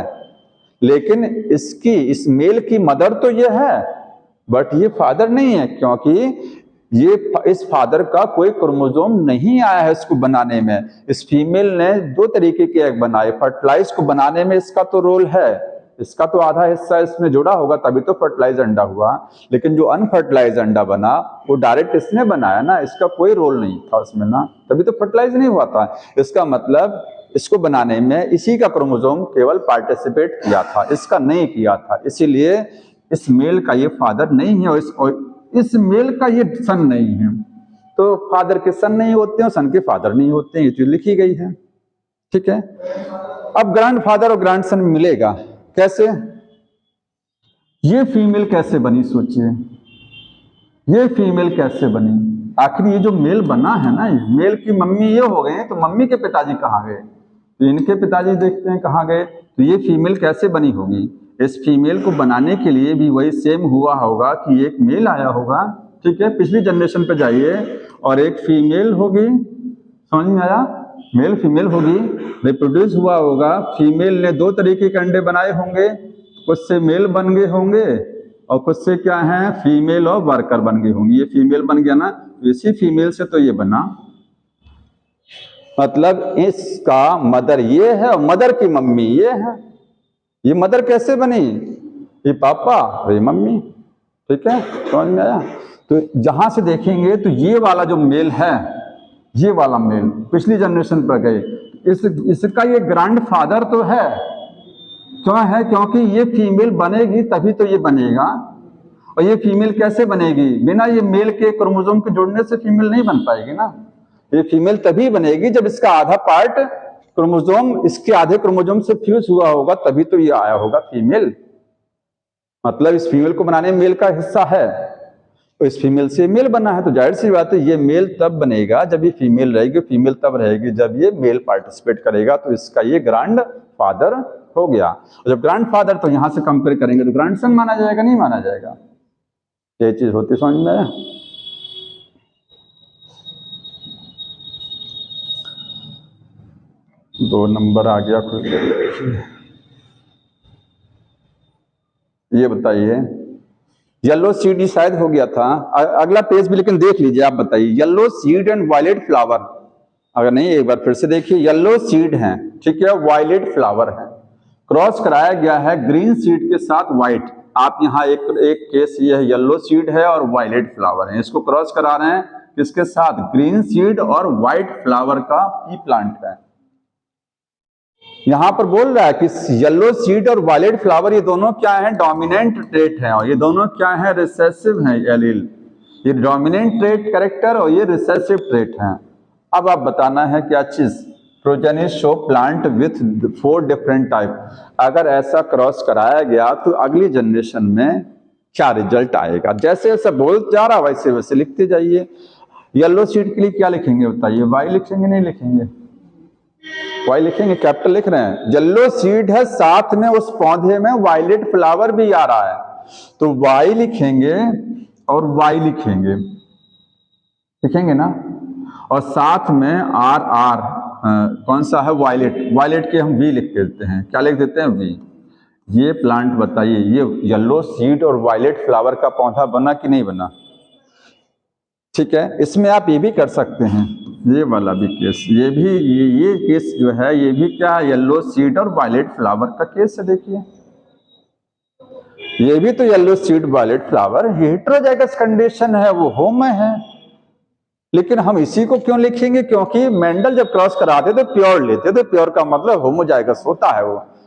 लेकिन इसकी, इस मेल की मदर तो ये है, बट ये फादर नहीं है, क्योंकि ये इस फादर का कोई क्रोमोसोम नहीं आया है इसको बनाने में। इस फीमेल ने दो तरीके के एग बनाए, फर्टिलाइज को बनाने में इसका तो रोल है, इसका तो आधा हिस्सा इसमें जुड़ा होगा, तभी तो फर्टिलाइज अंडा हुआ। लेकिन जो अनफर्टिलाइज अंडा बना वो डायरेक्ट इसने बनाया ना, इसका कोई रोल नहीं था उसमें ना, तभी तो फर्टिलाइज नहीं हुआ था। इसका मतलब इसको बनाने में इसी का क्रोमोसोम केवल पार्टिसिपेट किया था, इसका नहीं किया था, इसीलिए इस मेल का ये फादर नहीं है, और इस मेल का ये सन नहीं है। तो फादर के सन नहीं होते हैं, सन के फादर नहीं होते हैं, ये चीज लिखी गई है, ठीक है। अब ग्रैंड फादर और ग्रैंड सन मिलेगा कैसे? ये फीमेल कैसे बनी? सोचिए, ये फीमेल कैसे बनी? आखिर ये जो मेल बना है ना, मेल की मम्मी ये हो गए, तो मम्मी के पिताजी कहाँ गए? तो इनके पिताजी देखते हैं कहाँ गए। तो ये फीमेल कैसे बनी होगी? इस फीमेल को बनाने के लिए भी वही सेम हुआ होगा कि एक मेल आया होगा, ठीक है, पिछली जनरेशन पे जाइए, और एक फीमेल होगी। समझ में आया? मेल फीमेल होगी, रिप्रोड्यूस हुआ होगा, फीमेल ने 2 तरीके के अंडे बनाए होंगे, कुछ से मेल बन गए होंगे और कुछ से क्या है फीमेल और वर्कर बन गई होंगी। ये फीमेल बन गया ना, तो इसी फीमेल से तो ये बना, मतलब इसका मदर ये है और मदर की मम्मी ये है। ये मदर कैसे बनी, ये पापा और ये मम्मी। ठीक है, समझ में आया। तो जहां से देखेंगे तो ये वाला जो मेल है, ये वाला मेल पिछली जनरेशन पर गए, इसका ये ग्रैंड फादर तो है। क्यों है, क्योंकि ये फीमेल बनेगी तभी तो ये बनेगा। और ये फीमेल कैसे बनेगी, बिना ये मेल के क्रोमोसोम के जुड़ने से फीमेल नहीं बन पाएगी ना। ये फीमेल तभी बनेगी जब इसका आधा पार्ट क्रोमोसोम इसके आधे क्रोमोसोम से फ्यूज हुआ होगा, तभी तो ये आया होगा फीमेल। मतलब इस फीमेल को बनाने में मेल का हिस्सा है, तो इस फीमेल से मेल बना है। तो जाहिर सी बात है ये मेल तब बनेगा जब ये फीमेल रहेगी, फीमेल तब रहेगी जब ये मेल पार्टिसिपेट करेगा। तो इसका ये ग्रैंड फादर हो गया। और जब ग्रैंड फादर तो यहां से कंपेयर करेंगे तो ग्रैंडसन माना जाएगा, नहीं माना जाएगा। ये चीज होती समझ में आया। दो नंबर आ गया खुद। ये बताइए, येलो सीड ही शायद हो गया था, अगला पेज भी लेकिन देख लीजिए। आप बताइए, yellow seed and violet flower, अगर नहीं एक बार फिर से देखिए। येलो सीड है, ठीक है, वायलेट फ्लावर है, क्रॉस कराया गया है ग्रीन सीड के साथ व्हाइट। आप यहाँ एक केस ये है, येलो सीड है और वायलेट फ्लावर है, इसको क्रॉस करा रहे हैं किसके साथ, ग्रीन सीड और व्हाइट फ्लावर का पी प्लांट है। यहां पर बोल रहा है कि येलो सीड और वायलेट फ्लावर ये दोनों क्या है, डोमिनेंट ट्रेट है, और ये दोनों क्या है, रिसेसिव है एलील। ये डोमिनेंट ट्रेट कैरेक्टर और ये रिसेसिव ट्रेट है। अब आप बताना है क्या चीज, progeny show plant with 4 different type. अगर ऐसा क्रॉस कराया गया तो अगली जनरेशन में क्या रिजल्ट आएगा। जैसे जैसे बोल जा रहा वैसे वैसे लिखते जाइए। येलो सीड के लिए क्या लिखेंगे बताइए, वाई लिखेंगे नहीं लिखेंगे, वाई लिखेंगे, कैपिटल लिख रहे हैं। येलो सीड है, साथ में उस पौधे में वायलेट फ्लावर भी आ रहा है, तो वाई लिखेंगे और वाई लिखेंगे, लिखेंगे ना। और साथ में आर आर कौन सा है, वायलेट, वायलेट के हम वी लिख देते हैं, क्या लिख देते हैं, वी। ये प्लांट बताइए, ये येलो सीड और वायलेट फ्लावर का पौधा बना कि नहीं बना। ठीक है, इसमें आप ये भी कर सकते हैं, ये वाला भी केस, ये भी ये केस जो है ये भी क्या है, येलो सीड और वायलेट फ्लावर का केस है। देखिए ये भी तो yellow seed violet flower, heterozygous condition है, वो होम में है। लेकिन हम इसी को क्यों लिखेंगे, क्योंकि मेंडल जब क्रॉस कराते तो प्योर लेते थे, प्योर का मतलब होमोजाइगस होता है,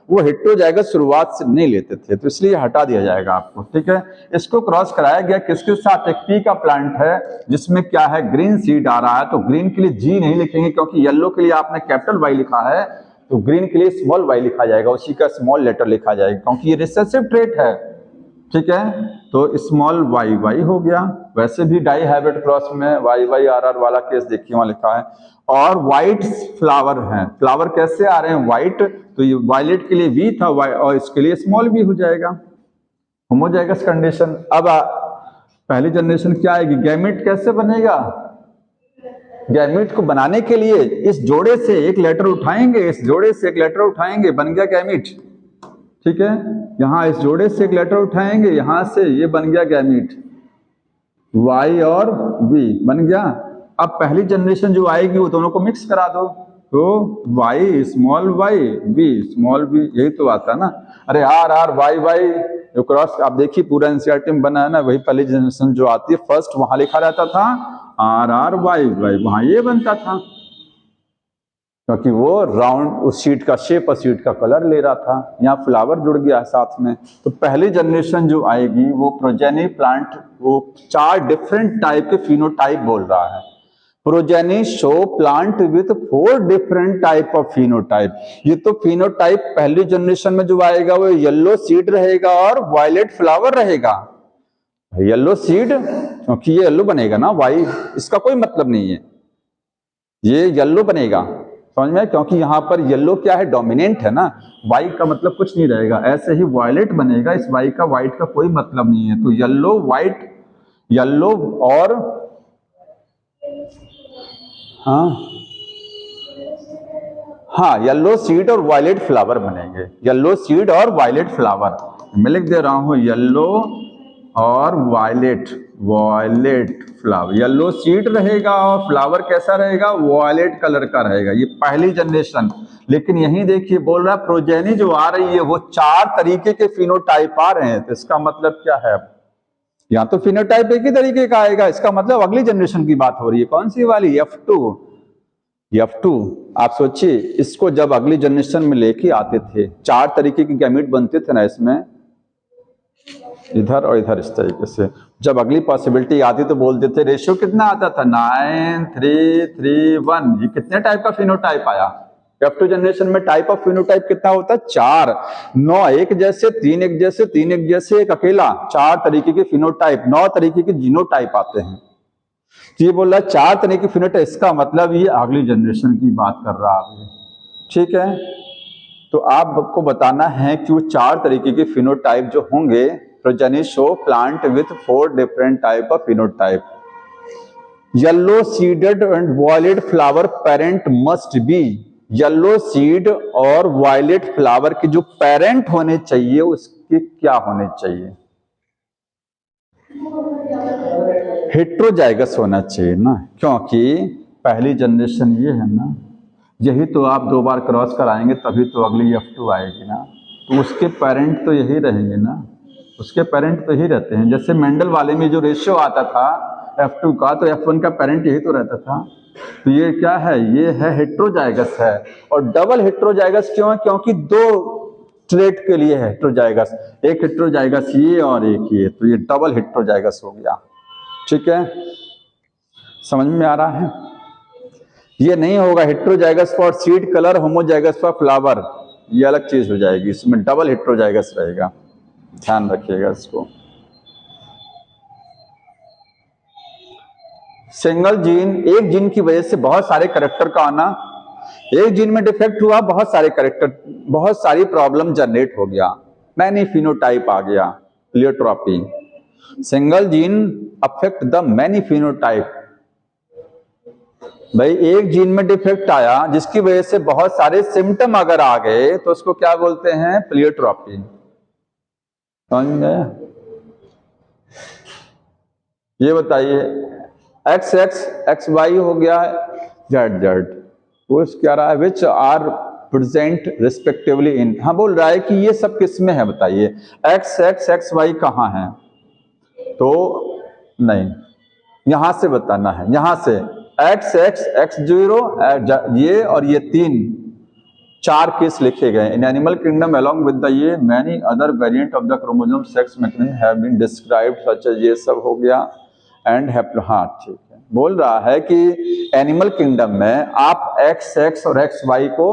वो हेटेरोजाइगस शुरुआत से नहीं लेते थे, तो इसलिए हटा दिया जाएगा आपको। ठीक है, इसको क्रॉस कराया गया किसके साथ, एक पी का प्लांट है जिसमें क्या है, ग्रीन सीड आ रहा है। तो ग्रीन के लिए जी नहीं लिखेंगे, क्योंकि येलो के लिए आपने कैपिटल वाई लिखा है, तो ग्रीन के लिए स्मॉल वाई लिखा जाएगा, उसी का स्मॉल लेटर लिखा जाएगा, क्योंकि ये रिसेसिव ट्रेट है। ठीक है, तो स्मॉल वाई वाई हो गया। वैसे भी डाई हाइब्रिड क्रॉस में वाई वाई आर आर वाला केस देखिए वहां लिखा है। और व्हाइट फ्लावर है, फ्लावर कैसे आ रहे हैं, व्हाइट, तो ये वायलेट के लिए वी था, और इसके लिए स्मॉल वी हो जाएगा, होमोजाइगस कंडीशन। अब पहली जनरेशन क्या आएगी, गैमेट कैसे बनेगा। गैमेट को बनाने के लिए इस जोड़े से एक लेटर उठाएंगे, इस जोड़े से एक लेटर उठाएंगे, बन गया गैमेट। ठीक है, यहां इस जोड़े से एक लेटर उठाएंगे, यहां से ये बन गया गैमीट, Y और V बन गया। अब पहली जनरेशन जो आएगी वो दोनों को मिक्स करा दो, तो Y small y V small v, यही तो आता है ना। अरे आर आर वाई वाई जो क्रॉस आप देखिए पूरा एनसीईआरटी में बना है ना, वही पहली जनरेशन जो आती है फर्स्ट वहां लिखा रहता था आर आर वाई वाई, वहां ये बनता था, क्योंकि वो राउंड उस शीट का शेप और शीट का कलर ले रहा था। यहाँ फ्लावर जुड़ गया साथ में। तो पहली जनरेशन जो आएगी वो प्रोजेनी प्लांट, वो 4 डिफरेंट टाइप के फिनोटाइप बोल रहा है। Progeny show plant with 4 different type of phenotype. ये तो फिनोटाइप पहली जनरेशन में जो आएगा वो येलो सीड रहेगा और वायलेट फ्लावर रहेगा। येलो सीड क्योंकि ये येलो बनेगा ना, वाई इसका कोई मतलब नहीं है, ये येलो बनेगा, समझ में, क्योंकि यहां पर येलो क्या है, डोमिनेंट है ना, वाई का मतलब कुछ नहीं रहेगा। ऐसे ही वायलेट बनेगा, इस वाई का व्हाइट का कोई मतलब नहीं है। तो येलो व्हाइट, येलो और हाँ हाँ, येलो सीड और वायलेट फ्लावर बनेंगे, येलो सीड और वायलेट फ्लावर। मैं लिख दे रहा हूं येलो और violet, violet flower, yellow seed रहेगा और फ्लावर कैसा रहेगा, वायलेट कलर का रहेगा। ये पहली जनरेशन। लेकिन यही देखिए बोल रहा है प्रोजेनी जो आ रही है वो 4 तरीके के फिनोटाइप आ रहे हैं। तो इसका मतलब क्या है, यहाँ तो फिनोटाइप एक ही तरीके का आएगा, इसका मतलब अगली जनरेशन की बात हो रही है। कौन सी वाली, F2। F2 आप सोचिए, इसको जब अगली जनरेशन में लेके आते थे 4 तरीके के गैमेट बनते थे ना इसमें, इधर और इधर इस तरीके से। जब अगली पॉसिबिलिटी आती तो बोलते थे रेशियो कितना आता था, 9 3 3 1। ये कितने टाइप का फिनोटाइप आया, F2 जनरेशन में टाइप ऑफ फिनोटाइप कितना होता है, 4। 9 एक जैसे, 3 एक जैसे, 3 एक जैसे, एक अकेला। 4 तरीके के फिनोटाइप, 9 तरीके के जीनोटाइप आते हैं। तो ये बोल रहा है 4 तरीके के फिनोटाइप, इसका मतलब ये अगली जनरेशन की बात कर रहा है। ठीक है, तो आपको बताना है कि वो 4 तरीके के फिनोटाइप जो होंगे, progeny show plant with 4 different type of phenotype. Yellow seeded and violet flower parent must be, yellow seed और वायलेट फ्लावर के जो पेरेंट होने चाहिए उसके क्या होने चाहिए, हेट्रोजाइगस होना चाहिए ना, क्योंकि पहली जनरेशन ये है ना, यही तो आप 2 बार क्रॉस कराएंगे तभी तो अगली F2 आएगी ना। तो उसके पेरेंट तो यही रहेंगे ना, उसके पेरेंट तो यही रहते हैं। जैसे मेंडल वाले में जो रेशियो आता था F2 का, तो F1 का पेरेंट यही तो रहता था। तो ये क्या है, ये है हेट्रोजाइगस है। और डबल हेट्रोजाइगस क्यों है, क्योंकि 2 ट्रेट के लिए है हेट्रोजाइगस, एक हेट्रोजाइगस ये और एक ये, तो ये डबल हेट्रोजाइगस हो गया। ठीक है, समझ में आ रहा है। ये नहीं होगा heterozygous for seed colour, homozygous for flower, ये अलग चीज हो जाएगी। इसमें डबल हेट्रोजाइगस रहेगा, ध्यान रखिएगा इसको। सिंगल जीन, एक जीन की वजह से बहुत सारे कैरेक्टर का आना, एक जीन में डिफेक्ट हुआ, बहुत सारे कैरेक्टर, बहुत सारी प्रॉब्लम जनरेट हो गया, मैनी फिनोटाइप आ गया, pleiotropy. Single gene affect the many phenotype. भाई एक जीन में डिफेक्ट आया जिसकी वजह से बहुत सारे सिम्टम अगर आ गए तो उसको क्या बोलते हैं, प्लियोट्रॉपी। समझ गए, ये बताइए XX XY हो गया, Z वो क्या रहा है, which are present respectively in. हाँ बोल रहा है कि ये सब किस में है बताइए, XX XY कहाँ है, तो नहीं, यहां से बताना है, यहां से XX X0 ये और ये 4 केस लिखे गए। In animal kingdom along with the ये many other variant of the chromosome sex mechanism have been described such as, ये सब हो गया। एंड हैप्लो, हाँ ठीक है, बोल रहा है कि एनिमल किंगडम में आप XX और XY को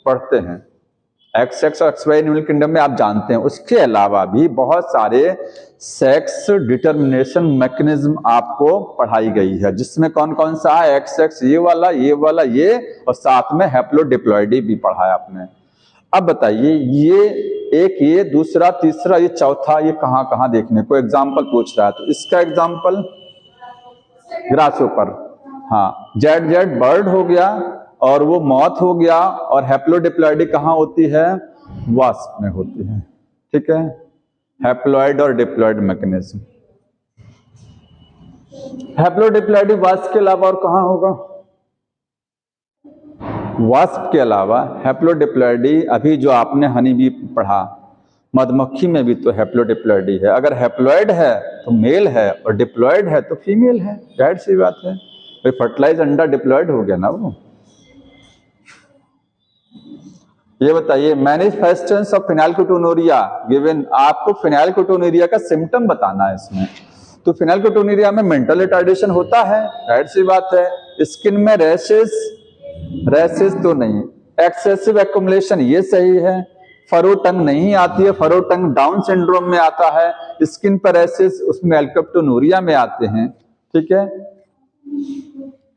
पढ़ते हैं, XX और XY एनिमल किंगडम में आप जानते हैं। उसके अलावा भी बहुत सारे सेक्स डिटर्मिनेशन मैकेनिज्म आपको पढ़ाई गई है, जिसमें कौन कौन सा है, XX ये वाला, ये वाला, ये, और साथ में हैप्लोडिप्लॉइडी भी पढ़ाया आपने। अब बताइए ये एक, ये दूसरा, तीसरा, ये चौथा, ये कहाँ कहाँ देखने को एग्जाम्पल पूछ रहा है। तो इसका एग्जाम्पल ग्रासहोपर, हाँ, जेड बर्ड हो गया और वो मॉथ हो गया, और हैप्लोडिप्लॉइडी कहाँ होती है, वास्प में होती है। ठीक है, हैप्लॉइड और डिप्लॉइड मैकेनिज्म। हैप्लोडिप्लॉइडी वास्प के अलावा और कहाँ होगा, वास्प के अलावा हैप्लोडिप्लॉइडी, अभी जो आपने हनी बी पढ़ा, मधुमक्खी में भी तो हैप्लोडिप्लॉइडी है। अगर हैप्लॉइड है तो मेल है और डिप्लॉइड है तो फीमेल है, जाहिर सी बात है। भाई फर्टिलाइज अंडा डिप्लॉइड हो गया ना वो। ये बताइए मैनिफेस्टेंस ऑफ फिनाइलकीटोनुरिया गिवन, आपको फिनाइलकीटोनुरिया का सिम्टम बताना है इसमें। तो फिनाइलकीटोनुरिया में मेंटल रिटार्डेशन होता है, जाहिर सी बात है। स्किन में रैशेस, रैशेस तो नहीं, एक्सेसिव एक्युमुलेशन ये सही है। फरो टंग नहीं आती है, फरो टंग डाउन सिंड्रोम में आता है। स्किन पर रैशेस उसमें एल्केप्टोनुरिया में आते हैं। ठीक है,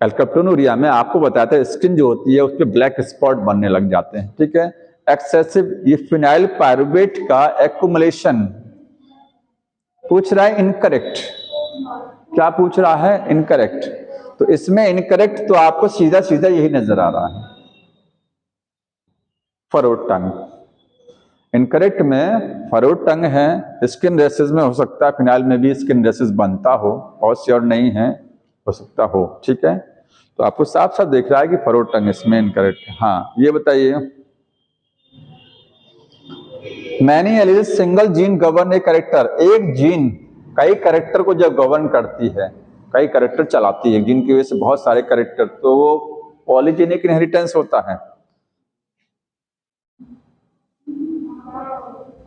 एल्केप्टोनुरिया में आपको बताते हैं स्किन जो होती है उस पर ब्लैक स्पॉट बनने लग जाते हैं। ठीक है, एक्सेसिव, ये फिनाइल पायरुवेट का एक्युमुलेशन पूछ रहा है, इनकरेक्ट। क्या पूछ रहा है, इनकरेक्ट। तो इसमें इनकरेक्ट तो आपको सीधा सीधा यही नजर आ रहा है। फरोड टंग। इनकरेक्ट में फरोड टंग है, स्किन रेसेस में हो सकता है, फिनाइल में भी स्किन रेसेस बनता हो, बहुत श्योर नहीं है, हो सकता हो। ठीक है, तो आपको साफ साफ दिख रहा है कि फरोड टंग इसमें इनकरेक्ट है। हाँ, ये बताइए, many alleles single gene govern a character. एक जीन कई कैरेक्टर को जब गवर्न करती है, कई कैरेक्टर चलाती है, जिनकी वजह से बहुत सारे कैरेक्टर, तो वो पॉलीजेनिक इनहेरिटेंस होता है।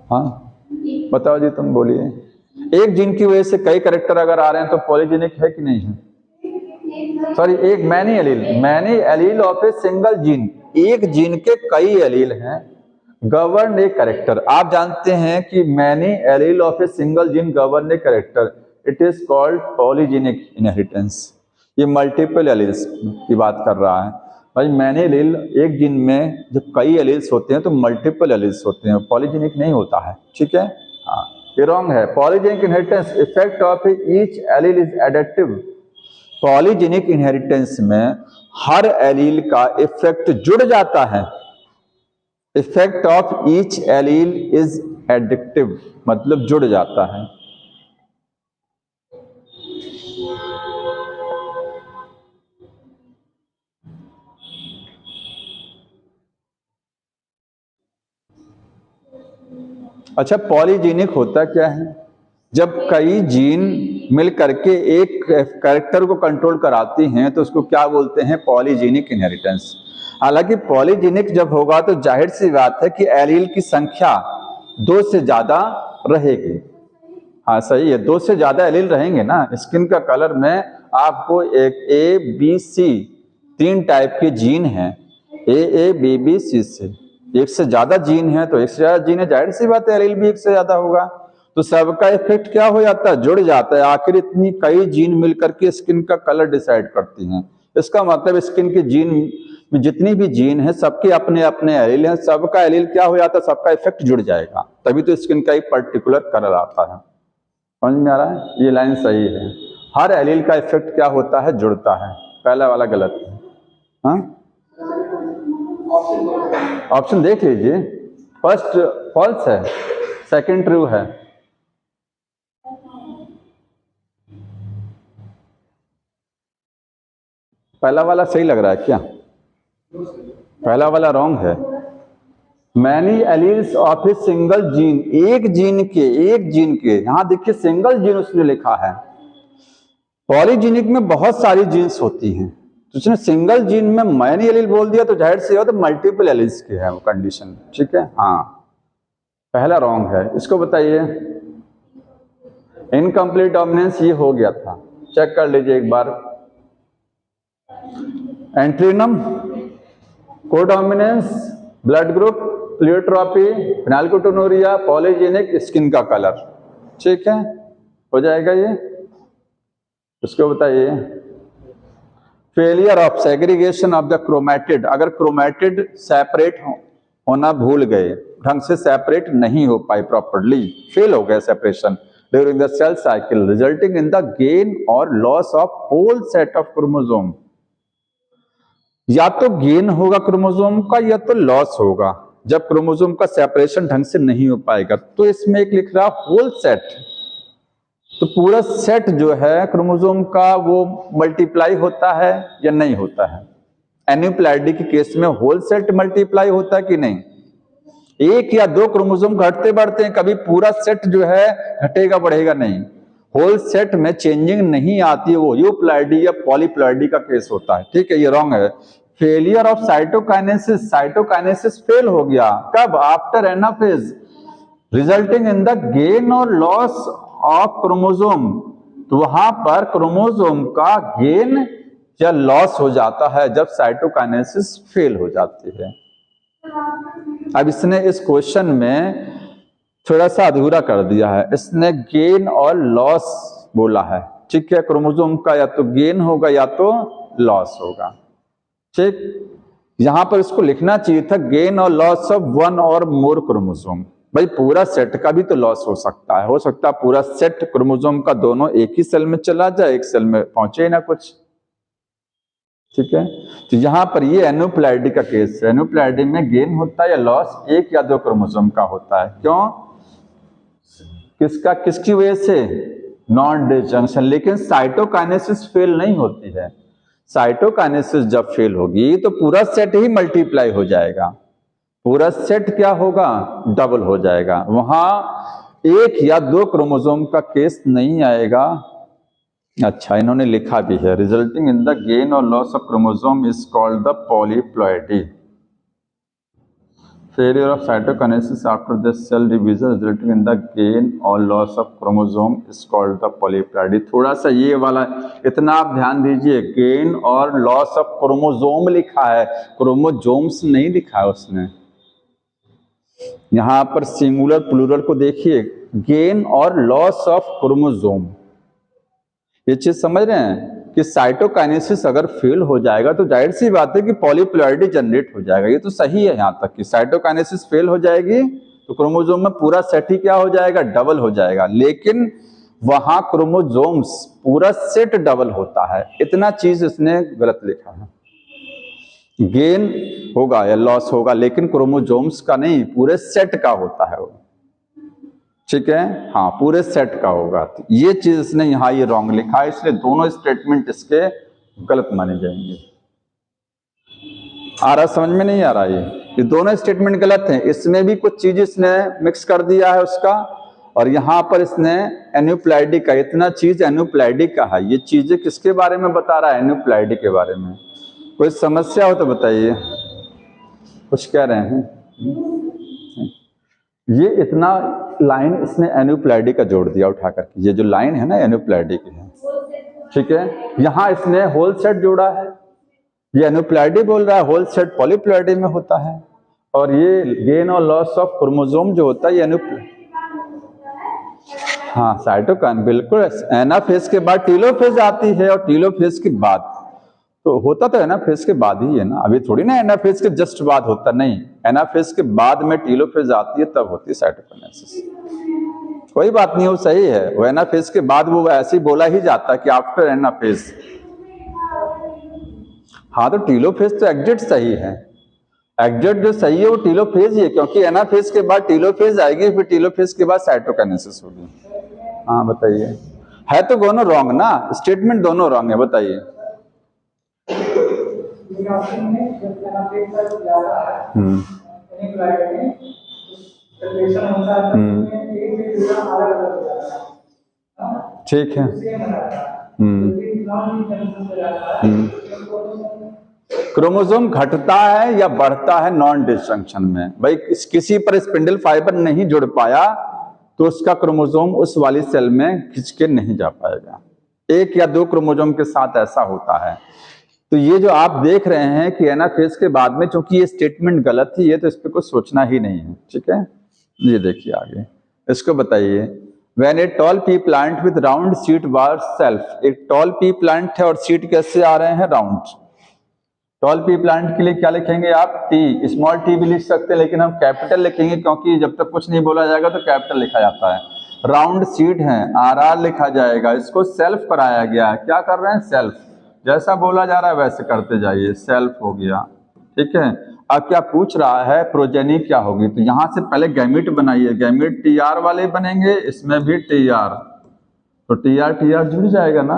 हाँ बताओ जी, तुम बोलिए। एक जीन की वजह से कई कैरेक्टर अगर आ रहे हैं तो पॉलीजेनिक है कि नहीं है? सॉरी, एक many allele of a single gene, एक जीन के कई एलील हैं, गवर्न ए कैरेक्टर। आप जानते हैं कि many allele of a single gene govern a character, it is called polygenic inheritance. ये मल्टीपल एलील्स की बात कर रहा है भाई। मैनी एलील, एक जीन में जब कई एलील्स होते हैं तो मल्टीपल एलील्स होते हैं, पॉलीजेनिक नहीं होता है। ठीक है, हाँ ये रॉन्ग है। Polygenic inheritance effect of each allele is additive. Polygenic inheritance में हर एलील का इफेक्ट जुड़ जाता है। Effect of each allele is addictive, मतलब जुड़ जाता है। अच्छा, पॉलीजेनिक होता क्या है? जब कई जीन मिल करके एक कैरेक्टर को कंट्रोल कराती हैं तो उसको क्या बोलते हैं? Polygenic inheritance. हालांकि पॉलीजेनिक जब होगा तो जाहिर सी बात है कि एलील की संख्या 2 से ज्यादा रहेगी। हाँ सही है, 2 से ज्यादा एलील रहेंगे ना। स्किन का कलर में आपको एक A, B, C 3 टाइप के जीन हैं, A, B, B, C। एक से ज्यादा जीन है तो एक से ज्यादा जीन है, जाहिर सी बात है एलील भी एक से ज्यादा होगा। तो सबका इफेक्ट क्या हो जाता है? जुड़ जाता है। आखिर इतनी कई जीन मिलकर के स्किन का कलर डिसाइड करती हैं। इसका मतलब स्किन के जीन में जितनी भी जीन है सबके अपने अपने एलील हैं, सबका एलील क्या हो जाता है? सबका इफेक्ट जुड़ जाएगा, तभी तो स्किन का एक पर्टिकुलर कलर आता है। समझ में आ रहा है? ये लाइन सही है। हर एलील का इफेक्ट क्या होता है? जुड़ता है। पहला वाला गलत है। हाँ, ऑप्शन देख लीजिए। फर्स्ट फॉल्स है, सेकंड ट्रू है। पहला वाला सही लग रहा है क्या? पहला वाला रॉन्ग है। Many alleles of a single gene, एक जीन के यहां देखिए सिंगल जीन उसने लिखा है। पॉलीजेनिक में बहुत सारी जीन्स होती हैं, तो उसने सिंगल जीन में मैनी एलील बोल दिया तो जाहिर से हो तो मल्टीपल एलील्स की है वो कंडीशन। ठीक है, हाँ पहला रॉन्ग है। इसको बताइए। इनकम्प्लीट डोमिनेंस ये हो गया था, चेक कर लीजिए एक बार। Antirrhinum, codominance, blood group, pleiotropy, phenylketonuria, polygenic, skin का कलर। ठीक है, हो जाएगा ये। इसको बताइए। Failure of segregation of the chromatid, अगर क्रोमैटिड सेपरेट होना भूल गए, ढंग से सेपरेट नहीं हो पाई प्रॉपर्ली, फेल हो गया separation during the cell cycle, resulting in the gain और loss of whole set of chromosome. या तो गेन होगा क्रोमोसोम का या तो लॉस होगा। जब क्रोमोसोम का सेपरेशन ढंग से नहीं हो पाएगा, तो इसमें एक लिख रहा होल सेट, तो पूरा सेट जो है क्रोमोसोम का वो मल्टीप्लाई होता है या नहीं होता है? एन्यूप्लॉइडी के केस में होल सेट मल्टीप्लाई होता है कि नहीं? एक या दो क्रोमोसोम घटते बढ़ते हैं, कभी पूरा सेट जो है घटेगा बढ़ेगा नहीं। होल सेट में चेंजिंग नहीं आती है, वो यूप्लॉइडी या पॉलीप्लॉइडी का केस होता है। ठीक है, ये रॉन्ग है। Failure of cytokinesis, cytokinesis fail हो गया कब? After anaphase, resulting in the gain और लॉस ऑफ क्रोमोसोम। तो वहां पर क्रोमोसोम का गेन या लॉस हो जाता है जब साइटोकाइनेसिस फेल हो जाती है। अब इसने इस क्वेश्चन में थोड़ा सा अधूरा कर दिया है, इसने गेन और लॉस बोला है। ठीक है, क्रोमोसोम का या तो गेन होगा या तो लॉस होगा। ठीक, यहां पर इसको लिखना चाहिए था गेन और लॉस ऑफ वन और मोर क्रोमोसोम। भाई पूरा सेट का भी तो लॉस हो सकता है, पूरा सेट क्रोमोसोम का दोनों एक ही सेल में चला जाए, एक सेल में पहुंचे ना कुछ। ठीक है। तो यहाँ पर ये एन्यूप्लॉइडी का केस है। एन्यूप्लॉइडी में गेन होता है या लॉस एक या दो क्रोमोसोम का होता है। क्यों? किसका, किसकी वजह से? Non disjunction. लेकिन साइटोकाइनेसिस फेल नहीं होती है। साइटोकाइनेसिस जब फेल होगी तो पूरा सेट ही मल्टीप्लाई हो जाएगा, पूरा सेट क्या होगा? डबल हो जाएगा। वहां एक या दो क्रोमोसोम का केस नहीं आएगा। अच्छा, इन्होंने लिखा भी है, रिजल्टिंग इन द गेन और loss of chromosome is called the polyploidy. Failure of cytokinesis after the cell division resulting in the gain और loss of chromosome is called the polyploidy. थोड़ा सा ये वाला इतना आप ध्यान दीजिए, गेन और लॉस ऑफ क्रोमोसोम लिखा है, क्रोमोसोम्स नहीं लिखा है उसने। यहां पर सिंगुलर प्लूरल को देखिए, गेन और लॉस ऑफ क्रोमोसोम। ये चीज समझ रहे हैं कि साइटोकाइनेसिस अगर फेल हो जाएगा तो जाहिर सी बात है कि पॉलीप्लॉइडी जनरेट हो जाएगा। ये तो सही है यहां तक कि साइटोकाइनेसिस फेल हो जाएगी तो क्रोमोसोम में पूरा सेट ही क्या हो जाएगा? डबल हो जाएगा। लेकिन वहां क्रोमोसोम्स पूरा सेट डबल होता है, इतना चीज इसने गलत लिखा है। गेन होगा या लॉस होगा लेकिन क्रोमोसोम्स का नहीं, पूरे सेट का होता है वो। ठीक है, हाँ, पूरे सेट का होगा। तो ये चीज इसने यहाँ ये रॉन्ग लिखा है, इसलिए दोनों स्टेटमेंट इसके गलत माने जाएंगे। आ रहा समझ में? नहीं आ रहा? ये दोनों स्टेटमेंट गलत हैं। इसमें भी कुछ चीज इसने मिक्स कर दिया है उसका, और यहाँ पर इसने एन्यूप्लॉइडी का, इतना चीज एन्यूप्लॉइडी का है। ये चीजें किसके बारे में बता रहा है? एन्यूप्लॉइडी के बारे में। कोई समस्या हो तो बताइए। कुछ कह रहे हैं? ये इतना लाइन इसने एन्यूप्लॉइडी का जोड़ दिया उठा करके। ये जो लाइन है ना एन्यूप्लॉइडी की है, ठीक है। यहाँ इसने होल सेट जोड़ा है। ये एन्यूप्लॉइडी बोल रहा है होल सेट पॉलीप्लॉइडी में होता है, और ये गेन और लॉस ऑफ क्रोमोसोम जो होता है ये हाँ, साइटोकाइन बिल्कुल। एनाफेज के बाद टीलोफेज आती है, और टीलोफेज के बाद तो होता तो एनाफेज के बाद ही है ना। अभी थोड़ी ना एनाफेज के जस्ट बाद होता, नहीं, एनाफेज के बाद में टीलोफेज आती है, तब होती है साइटोकाइनेसिस। कोई बात नहीं, वो सही है। वो एनाफेज के बाद वो ऐसे ही बोला ही जाता है कि आफ्टर एनाफेज। हाँ, तो टीलोफेज तो एग्जैक्ट सही है। एग्जैक्ट जो सही है वो टीलोफेज ही है, क्योंकि एनाफेज के बाद टीलोफेज आएगी, फिर टीलोफेज के बाद साइटोकाइनेसिस होगी। हाँ बताइए, है तो दोनों रॉन्ग ना, स्टेटमेंट दोनों रॉन्ग है। बताइए। ठीक है। क्रोमोसोम घटता है या बढ़ता है नॉन डिसजंक्शन में? भाई किसी पर स्पिंडल फाइबर नहीं जुड़ पाया तो उसका क्रोमोसोम उस वाली सेल में खिंच के नहीं जा पाएगा। एक या दो क्रोमोसोम के साथ ऐसा होता है। तो ये जो आप देख रहे हैं कि एनाफेज के बाद में, चूंकि ये स्टेटमेंट गलत ही है तो इस पर कुछ सोचना ही नहीं है। ठीक है, ये देखिए आगे इसको बताइए। When a tall pea plant with round seed was self, एक टॉल पी प्लांट है और सीड कैसे आ रहे हैं? राउंड। टॉल पी प्लांट के लिए क्या लिखेंगे आप? टी, स्मॉल टी भी लिख सकते हैं, लेकिन हम कैपिटल लिखेंगे क्योंकि जब तक कुछ नहीं बोला जाएगा तो कैपिटल लिखा जाता है। राउंड सीड है, आर लिखा जाएगा। इसको सेल्फ कराया गया है। क्या कर रहे हैं? सेल्फ। जैसा बोला जा रहा है वैसे करते जाइए, सेल्फ हो गया। ठीक है, अब क्या पूछ रहा है? प्रोजेनी क्या होगी? तो यहां से पहले गैमीट बनाइए। गैमीट टीआर वाले बनेंगे, इसमें भी टीआर, तो टीआर टीआर जुड़ जाएगा ना।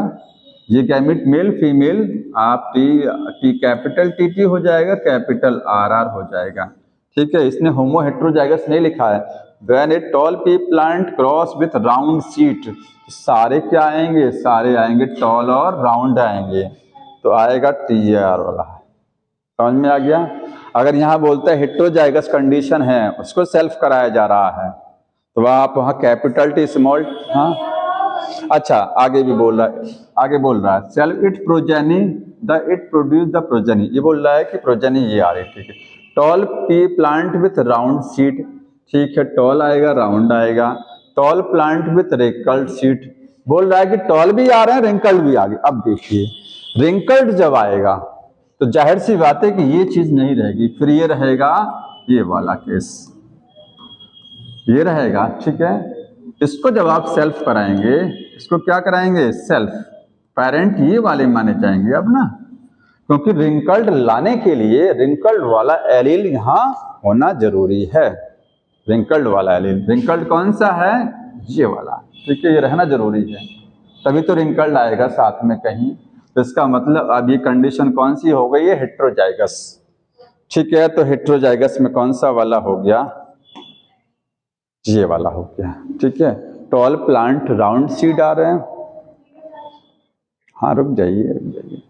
ये गैमीट मेल फीमेल, आप टी कैपिटल टी हो जाएगा, कैपिटल आर हो जाएगा। ठीक है, इसने होमो हेट्रोजाइगस नहीं लिखा है। When a tall P plant cross with round seed, सारे क्या आएंगे? सारे आएंगे टॉल और राउंड आएंगे, तो आएगा टीआर वाला। समझ में आ गया? अगर यहाँ बोलता है हेट्रोजाइगस कंडीशन है, उसको सेल्फ कराया जा रहा है, तो आप वहाँ कैपिटल टी स्मॉल। हाँ अच्छा, आगे भी बोल रहा है, आगे बोल रहा है self it progeny the it produce the progeny. ये बोल रहा है कि प्रोजेनी ये आ रही है। ठीक है, toll P plant with round seed. ठीक है, टॉल आएगा, राउंड आएगा। Tall plant with wrinkled seed, बोल रहा है कि टॉल भी आ रहे हैं, रिंकल्ड भी आ गए। अब देखिए, रिंकल्ड जब आएगा तो जाहिर सी बात है कि ये चीज नहीं रहेगी, फिर ये रहेगा ये वाला केस, ये रहेगा। ठीक है, इसको जब आप सेल्फ कराएंगे, इसको क्या कराएंगे? सेल्फ। पेरेंट ये वाले माने जाएंगे अब ना, क्योंकि रिंकल्ड लाने के लिए रिंकल्ड वाला एलील यहाँ होना जरूरी है। रिंकल्ड वाला एलील, रिंकल्ड कौन सा है? ये वाला, ठीक है, ये रहना जरूरी है, तभी तो रिंकल्ड आएगा साथ में कहीं। तो इसका मतलब अब ये कंडीशन कौन सी हो गई है? हेट्रोजाइगस, ठीक है। तो हेट्रोजाइगस में कौन सा वाला हो गया? ये वाला हो गया, ठीक है। टॉल प्लांट राउंड सीड आ रहे हैं। हाँ रुक जाइए।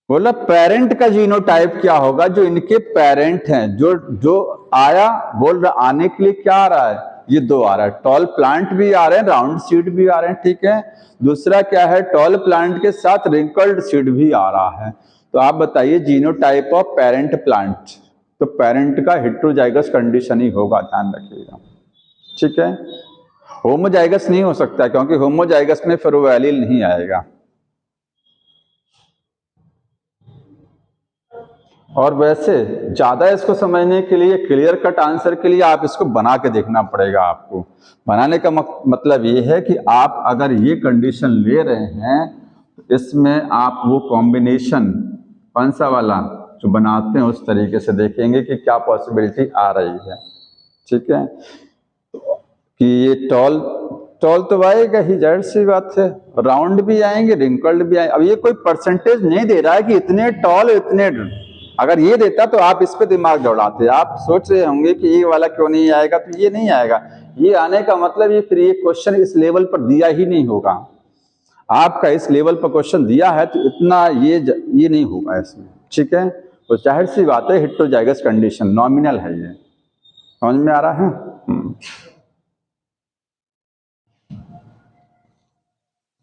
बोला पेरेंट का जीनोटाइप क्या होगा? जो इनके पेरेंट हैं, जो आया, बोल रहा आने के लिए क्या आ रहा है? ये दो आ रहा है, टॉल प्लांट भी आ रहे हैं, राउंड सीड भी आ रहे हैं, ठीक है। दूसरा क्या है? टॉल प्लांट के साथ रिंकल्ड सीड भी आ रहा है। तो आप बताइए जीनोटाइप ऑफ पेरेंट प्लांट, तो पेरेंट का हेट्रोजाइगस कंडीशन ही होगा, ध्यान रखिएगा, ठीक है। होमोजाइगस नहीं हो सकता क्योंकि होमोजाइगस में फिर वो एलील नहीं आएगा। और वैसे ज्यादा इसको समझने के लिए, क्लियर कट आंसर के लिए आप इसको बना के देखना पड़ेगा। आपको बनाने का मतलब ये है कि आप अगर ये कंडीशन ले रहे हैं तो इसमें आप वो कॉम्बिनेशन कौन सा वाला जो बनाते हैं उस तरीके से देखेंगे कि क्या पॉसिबिलिटी आ रही है, ठीक है। कि ये टॉल तो आएगा ही, जाहिर सी बात है, राउंड भी आएंगे, रिंकल्ड भी आएंगे। अब ये कोई परसेंटेज नहीं दे रहा है कि इतने टॉल इतने, अगर ये देता तो आप इस पे दिमाग दौड़ाते। आप सोच रहे होंगे कि ये वाला क्यों नहीं आएगा, तो ये नहीं आएगा। ये आने का मतलब ये फिर ये क्वेश्चन इस लेवल पर दिया ही नहीं होगा। आपका इस लेवल पर क्वेश्चन दिया है तो इतना ये नहीं होगा इसमें, ठीक है। तो जाहिर सी बात है हेट्रोजाइगस कंडीशन नॉमिनल है, ये समझ में आ रहा है।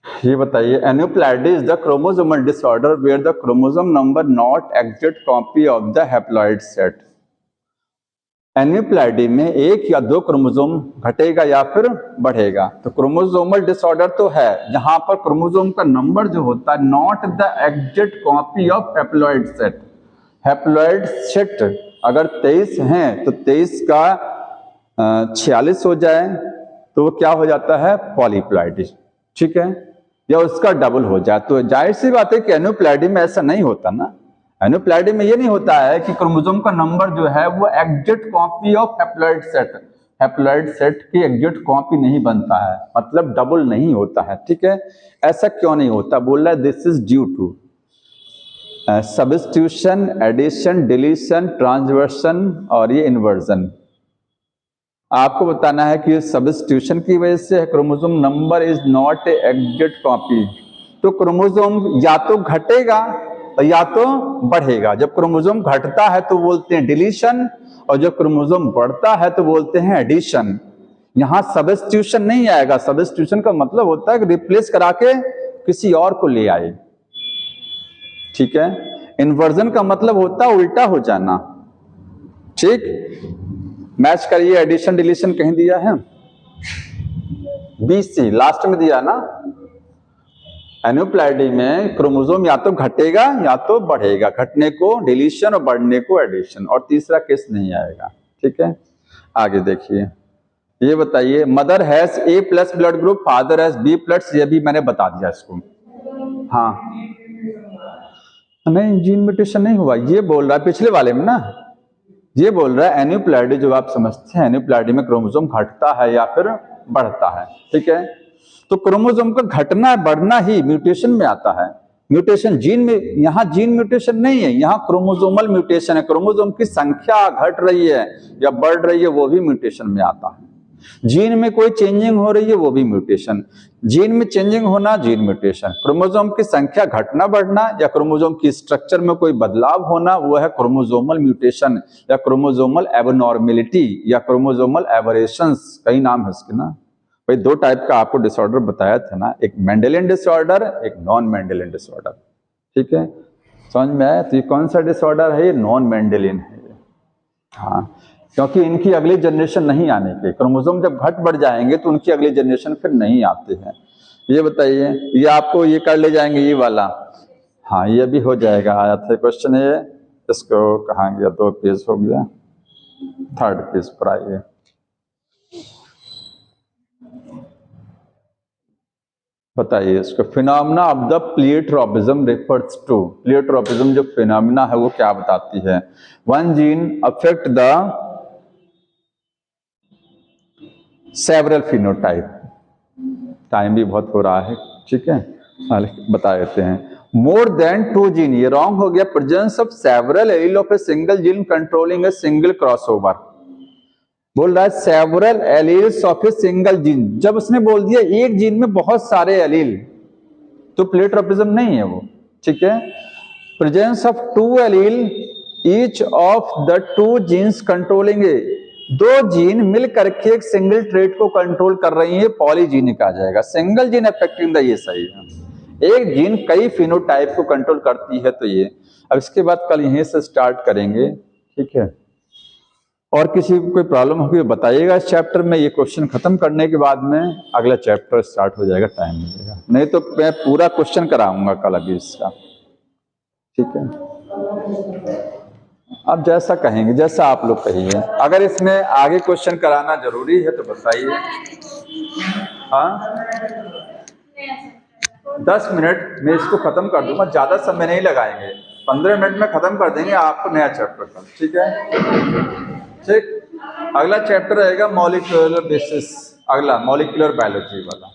ये बताइए, aneuploidy is the chromosomal disorder where the chromosome number not exact copy of the haploid set. Aneuploidy में एक या दो क्रोमोसोम घटेगा या फिर बढ़ेगा। तो क्रोमोसोमल डिसऑर्डर तो है जहां पर क्रोमोसोम का नंबर जो होता है not the exact copy of haploid set. Haploid set अगर 23 हैं तो 23 का 46 हो जाए तो वो क्या हो जाता है? पॉलीप्लॉइडी, ठीक है, या उसका डबल हो जाए। तो जाहिर सी बात है कि एन्यूप्लैडी में ऐसा नहीं होता ना। एन्यूप्लैडी में ये नहीं होता है कि क्रोमोसोम का नंबर जो है वो exact copy of haploid set, haploid set की एग्जैक्ट कॉपी नहीं बनता है, मतलब डबल नहीं होता है, ठीक है। ऐसा क्यों नहीं होता? बोल रहा है this is due to substitution, addition, deletion, transversion और ये इन्वर्जन। आपको बताना है कि सब्स्टिट्यूशन की वजह से chromosome number is not a exact copy. तो क्रोमोसोम या तो घटेगा या तो बढ़ेगा। जब क्रोमोसोम घटता है तो बोलते हैं डिलीशन, और जब क्रोमोसोम बढ़ता है तो बोलते हैं एडिशन। यहां सब्स्टिट्यूशन नहीं आएगा। सब्स्टिट्यूशन का मतलब होता है कि रिप्लेस करा के किसी और को ले आए, ठीक है। इन्वर्जन का मतलब होता है उल्टा हो जाना, ठीक। मैच करिए, एडिशन डिलीशन कहीं दिया है? BC लास्ट में दिया ना। एन्यूप्लैडी में क्रोमोसोम या तो घटेगा या तो बढ़ेगा, घटने को डिलीशन और बढ़ने को एडिशन, और तीसरा केस नहीं आएगा, ठीक है। आगे देखिए, ये बताइए, mother has A+ blood group, father has B+, ये भी मैंने बता दिया इसको। हाँ नहीं, जीन म्यूटेशन नहीं हुआ, ये बोल रहा है पिछले वाले में ना, ये बोल रहा है एन्यूप्लैडी जो आप समझते हैं, एन्यूप्लैडी में क्रोमोसोम घटता है या फिर बढ़ता है, ठीक है। तो क्रोमोसोम का घटना बढ़ना ही म्यूटेशन में आता है। म्यूटेशन जीन में, यहाँ जीन म्यूटेशन नहीं है, यहाँ क्रोमोसोमल म्यूटेशन है। क्रोमोसोम की संख्या घट रही है या बढ़ रही है, वो भी म्यूटेशन में आता है। जीन में कोई चेंजिंग हो रही है, वो भी म्यूटेशन। जीन में चेंजिंग होना, जीन म्यूटेशन। क्रोमोसोम की संख्या घटना बढ़ना या क्रोमोसोम की स्ट्रक्चर में कोई बदलाव होना, वो है क्रोमोसोमल म्यूटेशन या क्रोमोसोमल एबनॉर्मेलिटी या क्रोमोसोमल एबरेशंस, कई नाम है इसके ना। भाई दो टाइप का आपको डिसऑर्डर बताया था ना, एक मेंडेलियन डिसऑर्डर, एक नॉन मेंडेलियन डिसऑर्डर, ठीक है। समझ में आया? तो ये कौन सा डिसऑर्डर है? ये नॉन मेंडेलियन है। हाँ, क्योंकि इनकी अगली जनरेशन नहीं आने के, क्रोमोसोम जब घट बढ़ जाएंगे तो उनकी अगली जनरेशन फिर नहीं आते हैं। ये बताइए, ये आपको ये कर ले जाएंगे ये वाला, हाँ ये भी हो जाएगा। आया था क्वेश्चन, ये इसको कहाँ गया? 2 पेज हो गया, 3rd पेज पर आइए। बताइए इसको। Phenomena of the pleiotropism refers to, pleiotropism जो फिनोमिना है वो क्या बताती है? One gene affect the several phenotype. Time भी बहुत हो रहा है, ठीक है, बता देते हैं। मोर देन 2 जीन, ये रॉन्ग हो गया। Presence of several allele of a single gene controlling a single crossover. बोल रहा है several alleles of a single gene. जब उसने बोल दिया एक जीन में बहुत सारे एलील, तो प्लियोट्रोपिज्म नहीं है वो, ठीक है। Presence of 2 allele each of the 2 genes controlling a, 2 gene मिल करके एक सिंगल ट्रेट को कंट्रोल कर रही है, पॉलीजीनिक आ जाएगा। सिंगल जीन अफेक्टिंग द, ये सही है। एक जीन कई फिनोटाइप को कंट्रोल करती है, तो ये। अब इसके बाद कल यहीं से स्टार्ट करेंगे, ठीक है। और किसी को कोई प्रॉब्लम होगी बताइएगा इस चैप्टर में। ये क्वेश्चन खत्म करने के बाद में अगला चैप्टर स्टार्ट हो जाएगा, टाइम मिलेगा। नहीं तो मैं पूरा क्वेश्चन कराऊंगा कल अभी इसका, ठीक है। आप जैसा कहेंगे, जैसा आप लोग कहिए। अगर इसमें आगे क्वेश्चन कराना जरूरी है तो बताइए। हाँ, 10 मिनट में इसको खत्म कर दूंगा, ज्यादा समय नहीं लगाएंगे, 15 मिनट में खत्म कर देंगे आपको नया चैप्टर का, ठीक है। ठीक, अगला चैप्टर रहेगा मॉलिक्यूलर बेसिस, अगला मॉलिक्यूलर बायोलॉजी वाला।